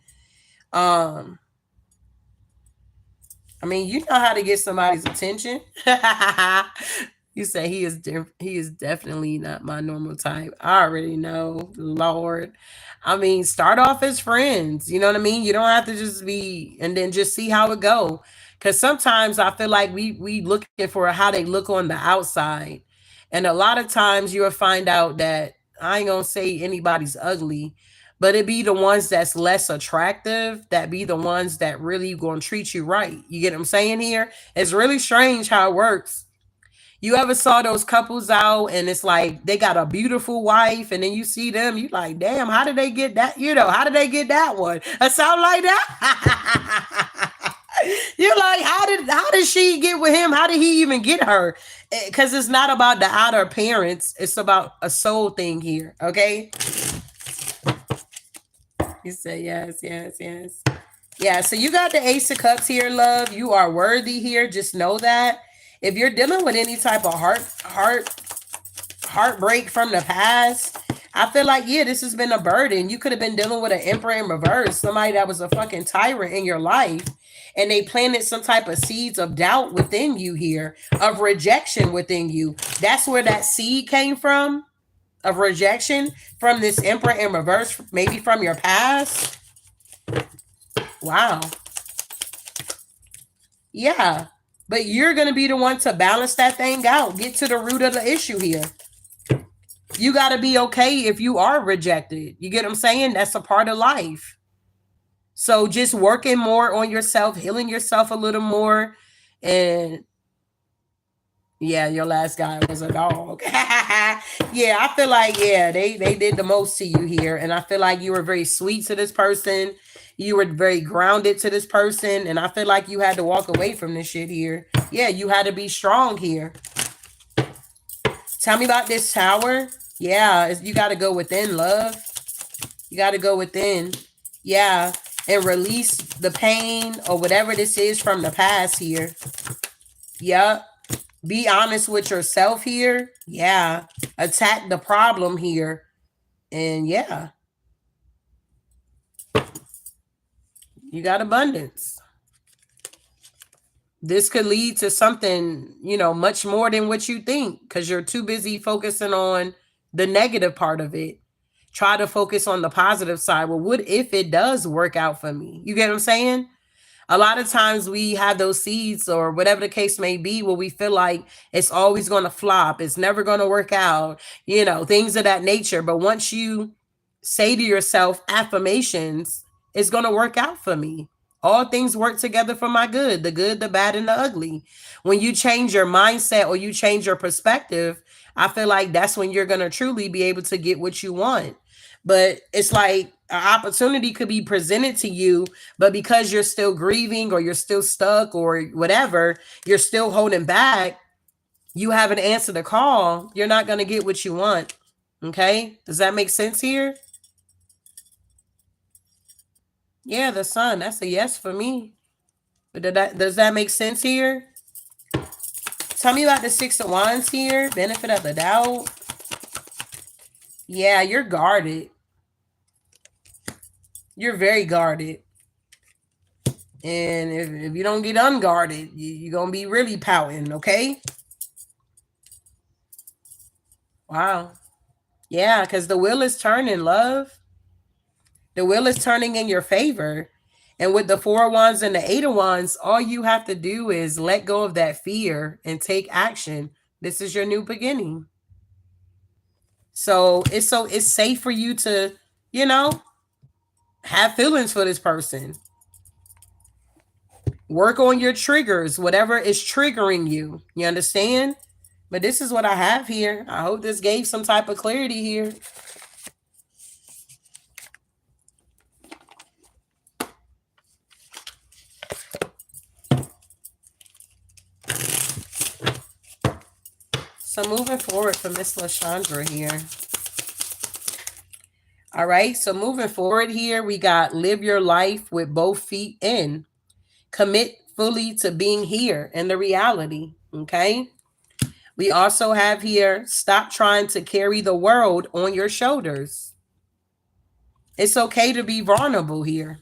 Um, I mean, you know how to get somebody's attention. You say he is definitely not my normal type. I already know, Lord. I mean, start off as friends. You know what I mean? You don't have to just be and then just see how it go. Cause sometimes I feel like we looking for how they look on the outside. And a lot of times you'll find out that I ain't gonna say anybody's ugly, but it be the ones that's less attractive that be the ones that really gonna treat you right. You get what I'm saying here? It's really strange how it works. You ever saw those couples out and it's like they got a beautiful wife and then you see them, you like, damn, how did they get that? How did they get that one? A sound like that? You're like, how did she get with him? How did he even get her? Because it's not about the outer appearance, it's about a soul thing here. Okay. You say yes, yes, yes. Yeah, so you got the Ace of Cups here, love. You are worthy here. Just know that. If you're dealing with any type of heartbreak from the past, I feel like, yeah, this has been a burden. You could have been dealing with an Emperor in reverse, somebody that was a fucking tyrant in your life, and they planted some type of seeds of doubt within you here, of rejection within you. That's where that seed came from, of rejection from this Emperor in reverse, maybe from your past. Wow. Yeah. But you're going to be the one to balance that thing out. Get to the root of the issue here. You got to be okay if you are rejected. You get what I'm saying? That's a part of life. So just working more on yourself, healing yourself a little more. And yeah, your last guy was a dog. Yeah, I feel like, yeah, they did the most to you here. And I feel like you were very sweet to this person. You were very grounded to this person. And I feel like you had to walk away from this shit here. Yeah, you had to be strong here. Tell me about this Tower. Yeah, you got to go within, love. You got to go within. Yeah, and release the pain or whatever this is from the past here. Yep. Be honest with yourself here. Yeah. Attack the problem here. And yeah, you got abundance. This could lead to something, much more than what you think because you're too busy focusing on the negative part of it. Try to focus on the positive side. Well, what if it does work out for me? You get what I'm saying? A lot of times we have those seeds or whatever the case may be where we feel like it's always going to flop. It's never going to work out, things of that nature. But once you say to yourself affirmations, it's going to work out for me. All things work together for my good, the bad, and the ugly. When you change your mindset or you change your perspective, I feel like that's when you're going to truly be able to get what you want. But it's like an opportunity could be presented to you, but because you're still grieving or you're still stuck or whatever, you're still holding back, you haven't answered the call, you're not going to get what you want. Okay? Does that make sense here? Yeah, the sun. That's a yes for me. But does that make sense here? Tell me about the Six of Wands here. Benefit of the doubt. Yeah, you're guarded. You're very guarded. And if you don't get unguarded, you're going to be really pouting, okay? Wow. Yeah, because the wheel is turning, love. The wheel is turning in your favor. And with the Four of Wands and the Eight of Wands, all you have to do is let go of that fear and take action. This is your new beginning. So it's safe for you to, have feelings for this person. Work on your triggers, whatever is triggering you. You understand? But this is what I have here. I hope this gave some type of clarity here. So moving forward for Miss LaShandra here. All right. So moving forward here, we got live your life with both feet in. Commit fully to being here in the reality. Okay. We also have here, stop trying to carry the world on your shoulders. It's okay to be vulnerable here.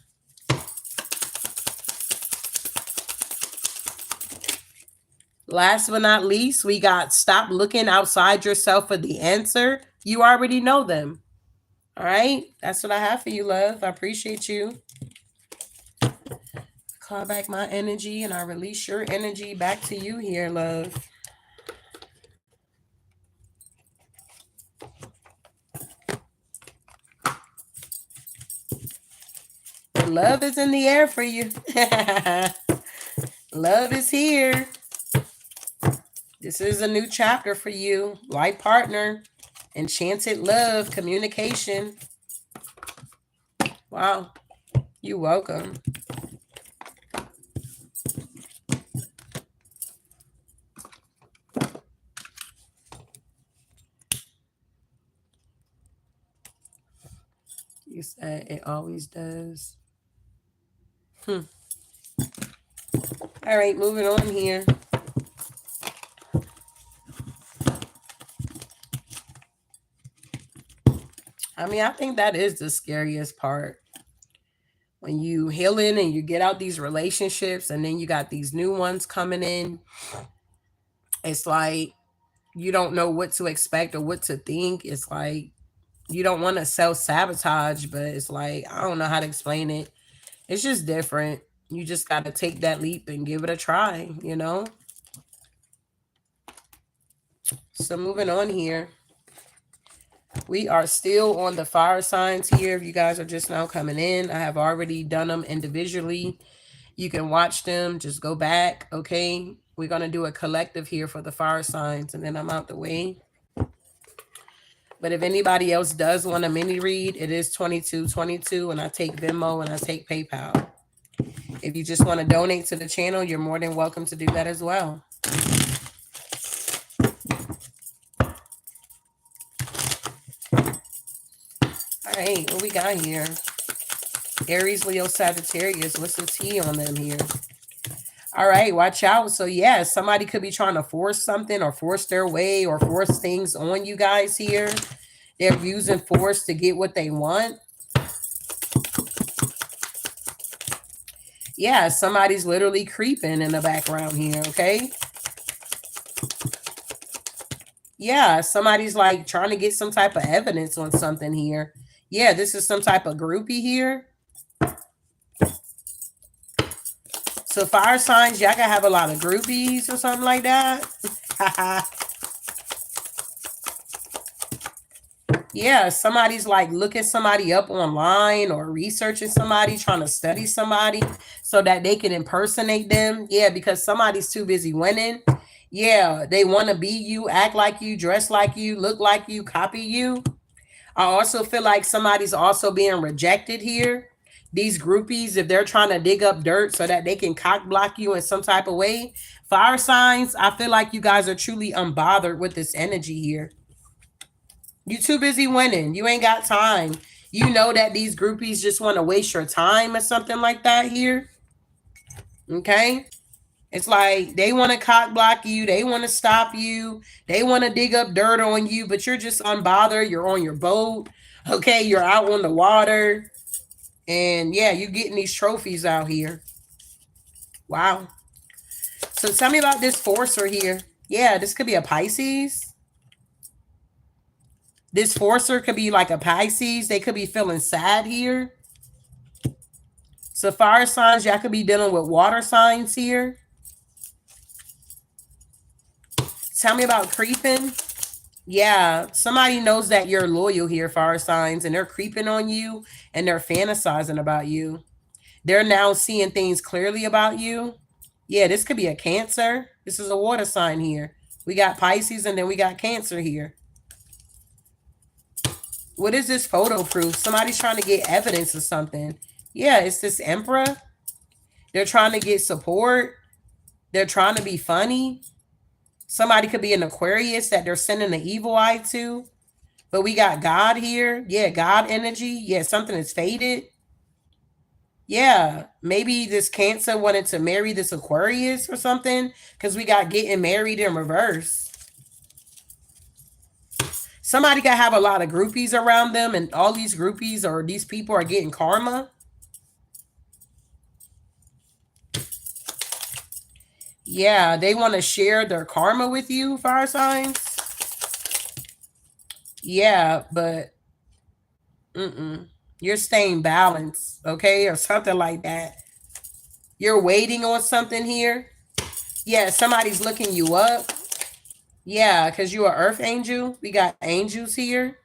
Last but not least, we got stop looking outside yourself for the answer. You already know them. All right. That's what I have for you, love. I appreciate you. Call back my energy and I release your energy back to you here, love. Love is in the air for you. Love is here. This is a new chapter for you. Life partner, enchanted love, communication. Wow. You're welcome. You said it always does. All right, moving on here. I mean, I think that is the scariest part. When you healing and you get out these relationships and then you got these new ones coming in, it's like you don't know what to expect or what to think. It's like you don't want to self-sabotage, but it's like, I don't know how to explain it. It's just different. You just got to take that leap and give it a try, So moving on here. We are still on the fire signs here. If you guys are just now coming in, I have already done them individually. You can watch them. Just go back, okay? We're going to do a collective here for the fire signs, and then I'm out the way. But if anybody else does want a mini read, it is $22.22, and I take Venmo and I take PayPal. If you just want to donate to the channel, you're more than welcome to do that as well. All right, what we got here? Aries, Leo, Sagittarius. What's the tea on them here? All right, watch out. So yeah, somebody could be trying to force something or force their way or force things on you guys here. They're using force to get what they want. Yeah, somebody's literally creeping in the background here, okay? Yeah, somebody's like trying to get some type of evidence on something here. Yeah, this is some type of groupie here. So fire signs, y'all can have a lot of groupies or something like that. Yeah, somebody's like looking somebody up online or researching somebody, trying to study somebody so that they can impersonate them. Yeah, because somebody's too busy winning. Yeah, they want to be you, act like you, dress like you, look like you, copy you. I also feel like somebody's also being rejected here. These groupies, if they're trying to dig up dirt so that they can cock block you in some type of way. Fire signs, I feel like you guys are truly unbothered with this energy here. You too busy winning. You ain't got time. You know that these groupies just want to waste your time or something like that here. Okay? It's like they want to cock block you. They want to stop you. They want to dig up dirt on you, but you're just unbothered. You're on your boat. Okay? You're out on the water. And yeah, you're getting these trophies out here. Wow. So tell me about this forcer here. Yeah, this could be a Pisces. This forcer could be like a Pisces. They could be feeling sad here. So fire signs, y'all could be dealing with water signs here. Tell me about creeping. Yeah, somebody knows that you're loyal here, fire signs, and they're creeping on you and they're fantasizing about you. They're now seeing things clearly about you. Yeah, this could be a Cancer. This is a water sign here. We got Pisces and then we got Cancer here. What is this photo proof? Somebody's trying to get evidence of something. Yeah, it's this Emperor. They're trying to get support. They're trying to be funny. Somebody could be an Aquarius that they're sending the evil eye to. But we got God here. Yeah, God energy. Yeah, something is faded. Yeah, maybe this Cancer wanted to marry this Aquarius or something because we got getting married in reverse. Somebody could have a lot of groupies around them, and all these groupies or these people are getting karma. Yeah, they want to share their karma with you, fire signs. Yeah, but you're staying balanced, okay, or something like that. You're waiting on something here. Yeah, somebody's looking you up. Yeah, because you're an earth angel. We got angels here.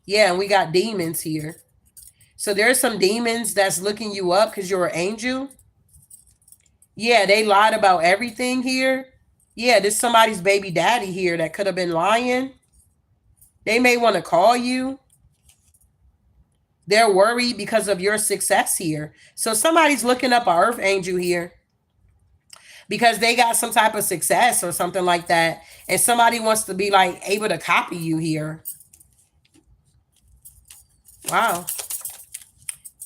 Yeah, and we got demons here. So there's some demons that's looking you up because you're an angel. Yeah, they lied about everything here. Yeah, there's somebody's baby daddy here that could have been lying. They may want to call you. They're worried because of your success here. So somebody's looking up an earth angel here because they got some type of success or something like that. And somebody wants to be like able to copy you here. Wow.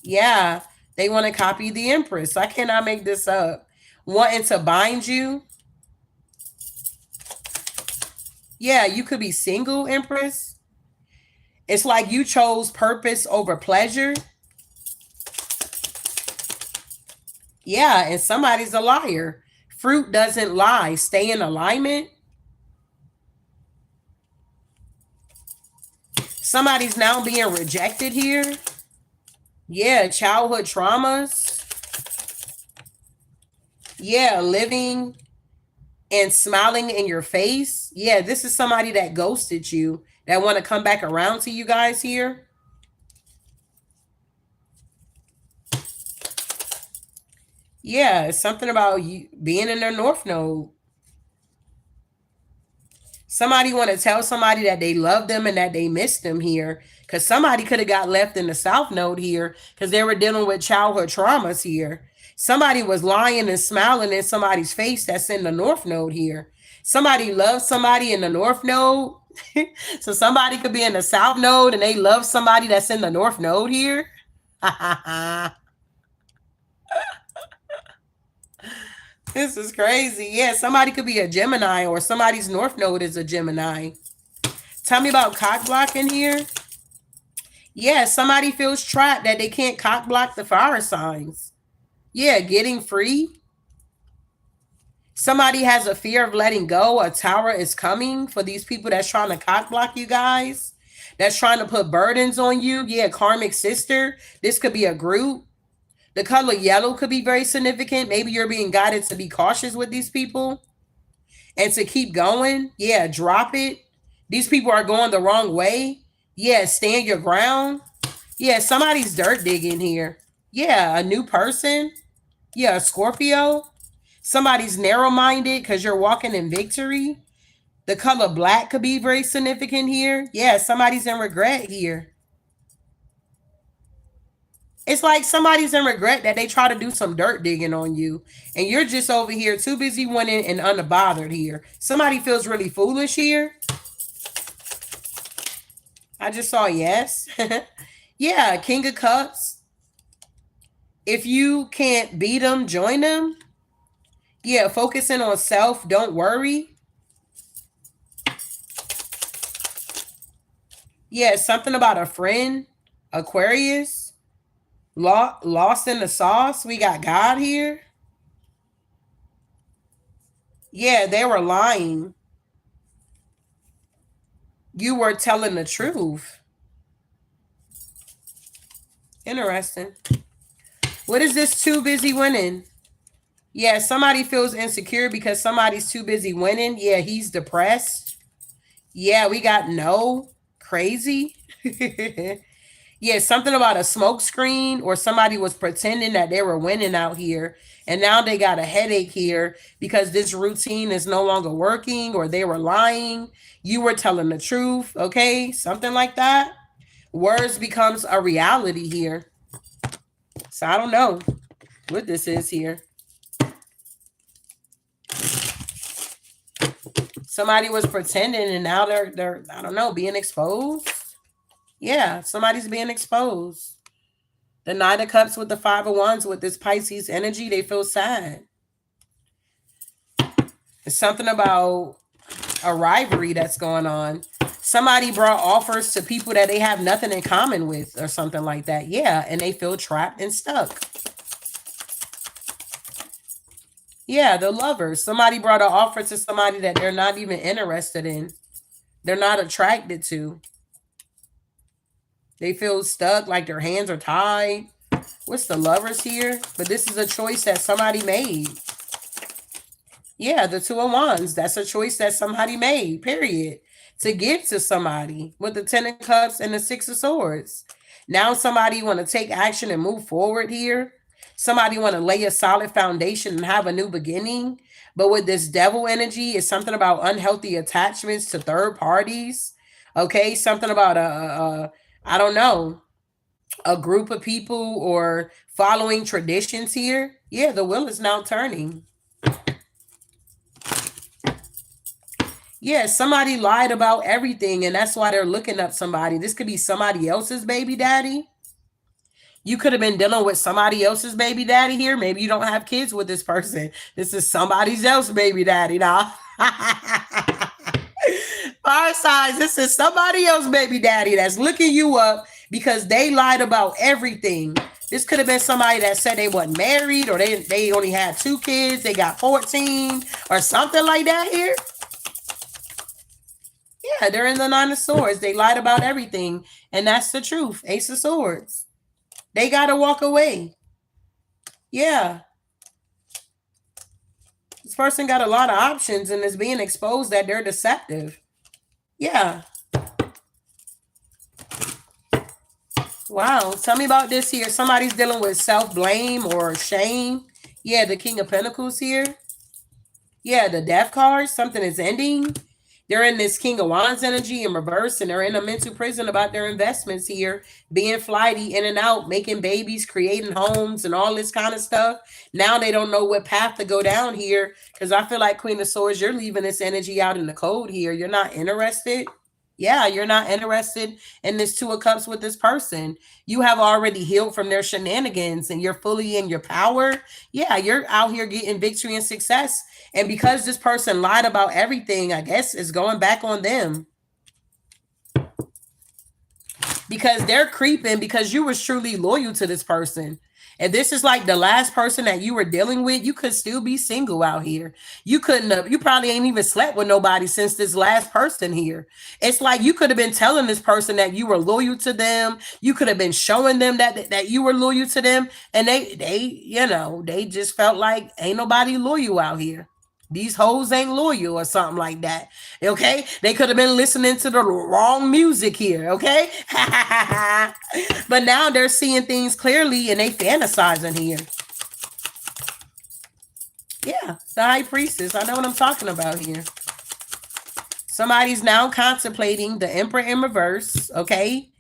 Yeah, they want to copy the Empress. I cannot make this up. Wanting to bind you. Yeah, you could be single, Empress. It's like you chose purpose over pleasure. Yeah, and somebody's a liar. Fruit doesn't lie. Stay in alignment. Somebody's now being rejected here. Yeah, childhood traumas. Yeah, living and smiling in your face. Yeah, this is somebody that ghosted you that want to come back around to you guys here. Yeah, it's something about you being in their north node. Somebody want to tell somebody that they love them and that they miss them here. Because somebody could have got left in the south node here because they were dealing with childhood traumas here. Somebody was lying and smiling in somebody's face that's in the north node here. Somebody loves somebody in the north node. So somebody could be in the south node and they love somebody that's in the north node here. This is crazy. Yeah, somebody could be a Gemini or somebody's North Node is a Gemini. Tell me about cock blocking here. Yeah, somebody feels trapped that they can't cock block the fire signs. Yeah, getting free. Somebody has a fear of letting go. A tower is coming for these people that's trying to cock block you guys. That's trying to put burdens on you. Yeah, karmic sister. This could be a group. The color yellow could be very significant. Maybe you're being guided to be cautious with these people and to keep going. Yeah, drop it. These people are going the wrong way. Yeah, stand your ground. Yeah, somebody's dirt digging here. Yeah, a new person. Yeah, a Scorpio. Somebody's narrow-minded because you're walking in victory. The color black could be very significant here. Yeah, somebody's in regret here. It's like somebody's in regret that they try to do some dirt digging on you. And you're just over here too busy winning and unbothered here. Somebody feels really foolish here. I just saw yes. Yeah, King of Cups. If you can't beat them, join them. Yeah, focusing on self, don't worry. Yeah, something about a friend. Aquarius. Lost in the sauce. We got God here. Yeah, they were lying. You were telling the truth. Interesting. What is this too busy winning? Yeah, somebody feels insecure because somebody's too busy winning. Yeah, he's depressed. Yeah, we got no. Crazy. Yeah, something about a smoke screen or somebody was pretending that they were winning out here. And now they got a headache here because this routine is no longer working or they were lying. You were telling the truth. Okay, something like that. Words becomes a reality here. So I don't know what this is here. Somebody was pretending and now they're I don't know, being exposed. Yeah, somebody's being exposed. The Nine of Cups with the Five of Wands with this Pisces energy, they feel sad. It's something about a rivalry that's going on. Somebody brought offers to people that they have nothing in common with or something like that. Yeah, and they feel trapped and stuck. Yeah, the lovers. Somebody brought an offer to somebody that they're not even interested in. They're not attracted to. They feel stuck, like their hands are tied. What's the lovers here? But this is a choice that somebody made. Yeah, the Two of Wands. That's a choice that somebody made, period. To give to somebody with the Ten of Cups and the Six of Swords. Now somebody want to take action and move forward here. Somebody want to lay a solid foundation and have a new beginning. But with this devil energy, it's something about unhealthy attachments to third parties. Okay, something about I don't know, a group of people or following traditions here. Yeah, the wheel is now turning. Yeah, somebody lied about everything and that's why they're looking up somebody. This could be somebody else's baby daddy. You could have been dealing with somebody else's baby daddy here. Maybe you don't have kids with this person. This is somebody else's baby daddy now. Fire signs, this is somebody else's baby daddy that's looking you up because they lied about everything. This could have been somebody that said they wasn't married or they only had 2 kids. They got 14 or something like that here. Yeah, they're in the Nine of Swords. They lied about everything. And that's the truth. Ace of Swords. They got to walk away. Yeah. This person got a lot of options and is being exposed that they're deceptive. Yeah. Wow. Tell me about this here. Somebody's dealing with self-blame or shame. Yeah, the King of Pentacles here. Yeah, the Death card. Something is ending. They're in this King of Wands energy in reverse, and they're in a mental prison about their investments here, being flighty in and out, making babies, creating homes, and all this kind of stuff. Now they don't know what path to go down here, because I feel like Queen of Swords, you're leaving this energy out in the cold here. You're not interested. Yeah, you're not interested in this Two of Cups with this person. You have already healed from their shenanigans and you're fully in your power. Yeah, you're out here getting victory and success. And because this person lied about everything, I guess it's going back on them. Because they're creeping because you was truly loyal to this person. And this is like the last person that you were dealing with, you could still be single out here. You couldn't have, you probably ain't even slept with nobody since this last person here. It's like you could have been telling this person that you were loyal to them. You could have been showing them that you were loyal to them. And they just felt like ain't nobody loyal out here. These hoes ain't loyal or something like that. Okay? They could have been listening to the wrong music here. Okay? But now they're seeing things clearly and they fantasizing here. Yeah, the High Priestess. I know what I'm talking about here. Somebody's now contemplating the Emperor in reverse. Okay?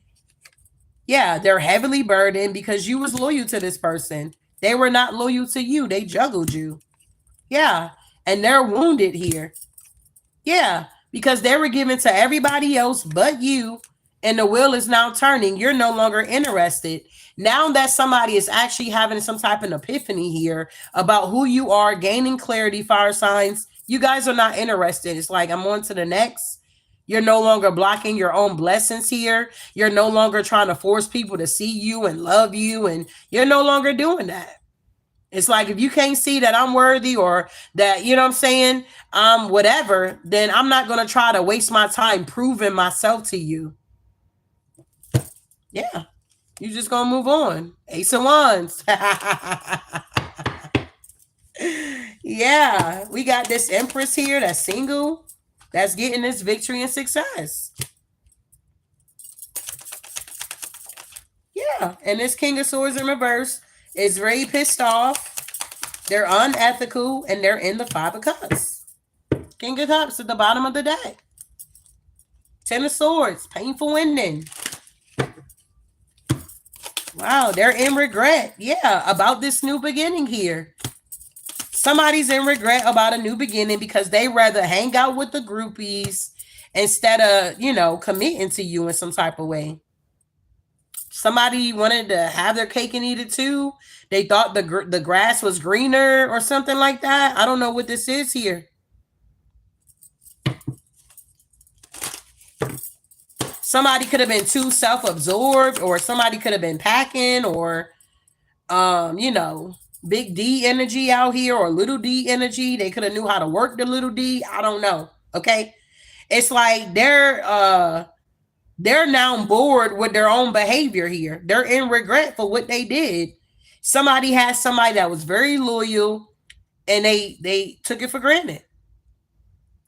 Yeah, they're heavily burdened because you was loyal to this person. They were not loyal to you. They juggled you. Yeah. And they're wounded here. Yeah, because they were given to everybody else but you, and the wheel is now turning. You're no longer interested. Now that somebody is actually having some type of epiphany here about who you are, gaining clarity, fire signs, you guys are not interested. It's like, I'm on to the next. You're no longer blocking your own blessings here. You're no longer trying to force people to see you and love you, and you're no longer doing that. It's like, if you can't see that I'm worthy or that, you know what I'm saying, whatever, then I'm not going to try to waste my time proving myself to you. Yeah. You just going to move on. Ace of Wands. Yeah. We got this Empress here that's single, that's getting this victory and success. Yeah. And this King of Swords in reverse is very pissed off. They're unethical and they're in the Five of Cups. King of Cups at the bottom of the deck. Ten of Swords, painful ending. Wow, they're in regret. Yeah, about this new beginning here. Somebody's in regret about a new beginning because they rather hang out with the groupies instead of, committing to you in some type of way. Somebody wanted to have their cake and eat it too. They thought the grass was greener or something like that. I don't know what this is here. Somebody could have been too self-absorbed, or somebody could have been packing, or big D energy out here, or little D energy. They could have knew how to work the little D. I don't know. Okay. It's like they're now bored with their own behavior here. They're in regret for what they did. Somebody had somebody that was very loyal and they took it for granted.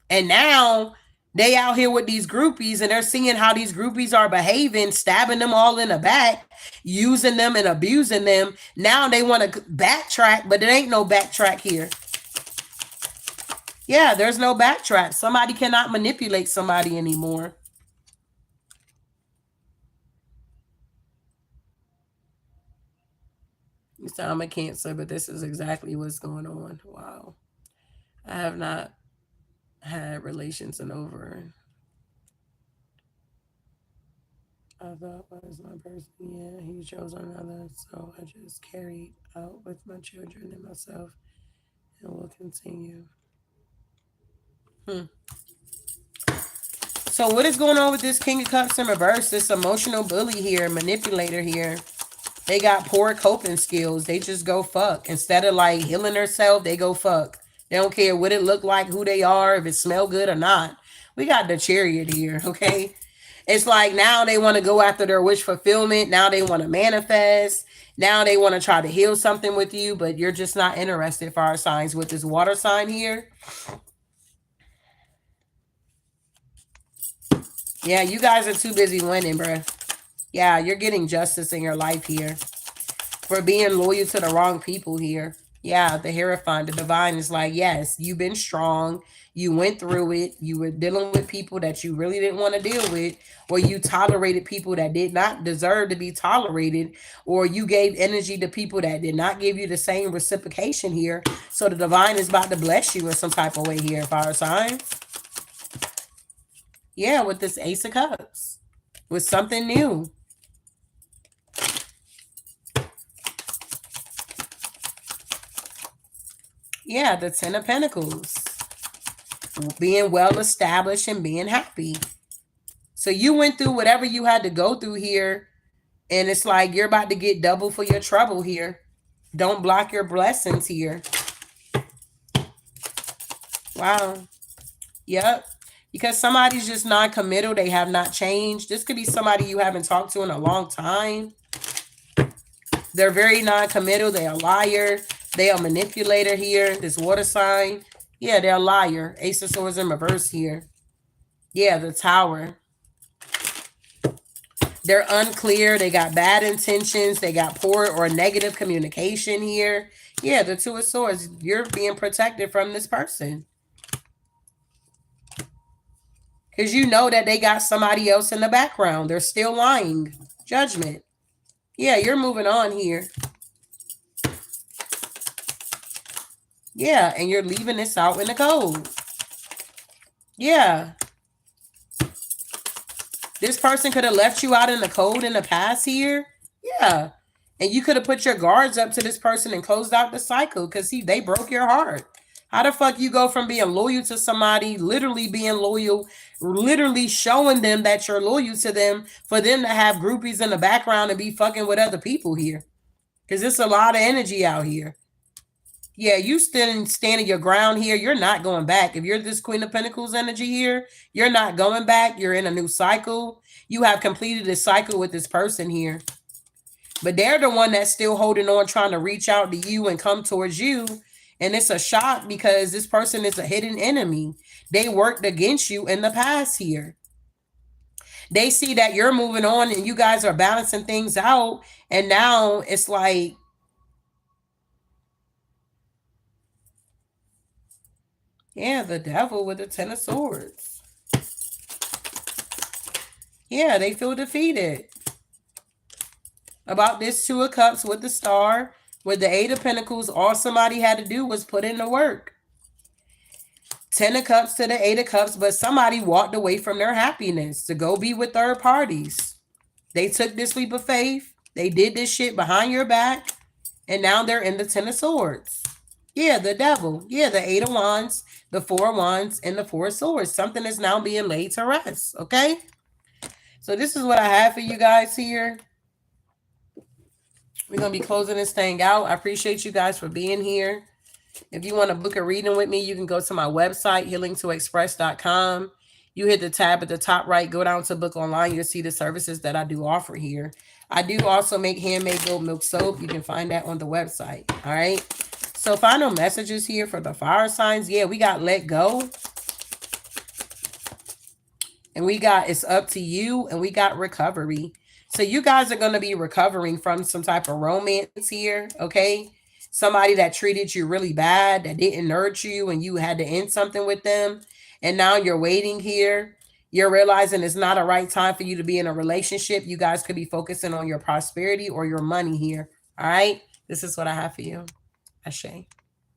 And now they out here with these groupies and they're seeing how these groupies are behaving, stabbing them all in the back, using them and abusing them. Now they want to backtrack, but there ain't no backtrack here. Yeah, there's no backtrack. Somebody cannot manipulate somebody anymore. You say I'm a Cancer, but this is exactly what's going on. Wow. I have not had relations in over. I thought was my person. Yeah, he chose another. So I just carried out with my children and myself and will continue. So what is going on with this King of Cups in reverse? This emotional bully here, manipulator here. They got poor coping skills. They just go fuck. Instead of like healing themselves, they go fuck. They don't care what it look like, who they are, if it smell good or not. We got the Chariot here, okay? It's like now they want to go after their wish fulfillment. Now they want to manifest. Now they want to try to heal something with you, but you're just not interested, fire signs, with this water sign here. Yeah, you guys are too busy winning, bruh. Yeah, you're getting justice in your life here for being loyal to the wrong people here. Yeah, the Hierophant, the Divine is like, yes, you've been strong. You went through it. You were dealing with people that you really didn't want to deal with, or you tolerated people that did not deserve to be tolerated, or you gave energy to people that did not give you the same reciprocation here. So the Divine is about to bless you in some type of way here, fire signs. Yeah, with this Ace of Cups. With something new. Yeah, the Ten of Pentacles. Being well established and being happy. So you went through whatever you had to go through here. And it's like you're about to get double for your trouble here. Don't block your blessings here. Wow. Yep. Because somebody's just non-committal. They have not changed. This could be somebody you haven't talked to in a long time. They're very non-committal. They're a liar. They are a manipulator here. This water sign. Yeah, they're a liar. Ace of Swords in reverse here. Yeah, the Tower. They're unclear. They got bad intentions. They got poor or negative communication here. Yeah, the Two of Swords. You're being protected from this person. Because you know that they got somebody else in the background. They're still lying. Judgment. Yeah, you're moving on here. Yeah, and you're leaving this out in the cold. Yeah. This person could have left you out in the cold in the past here. Yeah. And you could have put your guards up to this person and closed out the cycle because they broke your heart. How the fuck you go from being loyal to somebody, literally being loyal, literally showing them that you're loyal to them, for them to have groupies in the background and be fucking with other people here? Because it's a lot of energy out here. Yeah, you standing your ground here. You're not going back. If you're this Queen of Pentacles energy here, you're not going back. You're in a new cycle. You have completed this cycle with this person here. But they're the one that's still holding on, trying to reach out to you and come towards you. And it's a shock because this person is a hidden enemy. They worked against you in the past here. They see that you're moving on and you guys are balancing things out. And now it's like, yeah, the Devil with the Ten of Swords. Yeah, they feel defeated. About this Two of Cups with the Star, with the Eight of Pentacles, all somebody had to do was put in the work. 10 of Cups to the 8 of Cups, but somebody walked away from their happiness to go be with third parties. They took this leap of faith. They did this shit behind your back, and now they're in the 10 of Swords. Yeah, the Devil. Yeah, the 8 of Wands, the 4 of Wands, and the 4 of Swords. Something is now being laid to rest, okay? So this is what I have for you guys here. We're going to be closing this thing out. I appreciate you guys for being here. If you want to book a reading with me, you can go to my website, healingtoexpress.com. You hit the tab at the top right, go down to book online. You'll see the services that I do offer here. I do also make handmade gold milk soap. You can find that on the website. All right. So final messages here for the fire signs. Yeah, we got let go. And we got it's up to you. And we got recovery. So you guys are going to be recovering from some type of romance here. Okay. Somebody that treated you really bad, that didn't nurture you, and you had to end something with them. And now you're waiting here. You're realizing it's not a right time for you to be in a relationship. You guys could be focusing on your prosperity or your money here. All right. This is what I have for you. Ashe.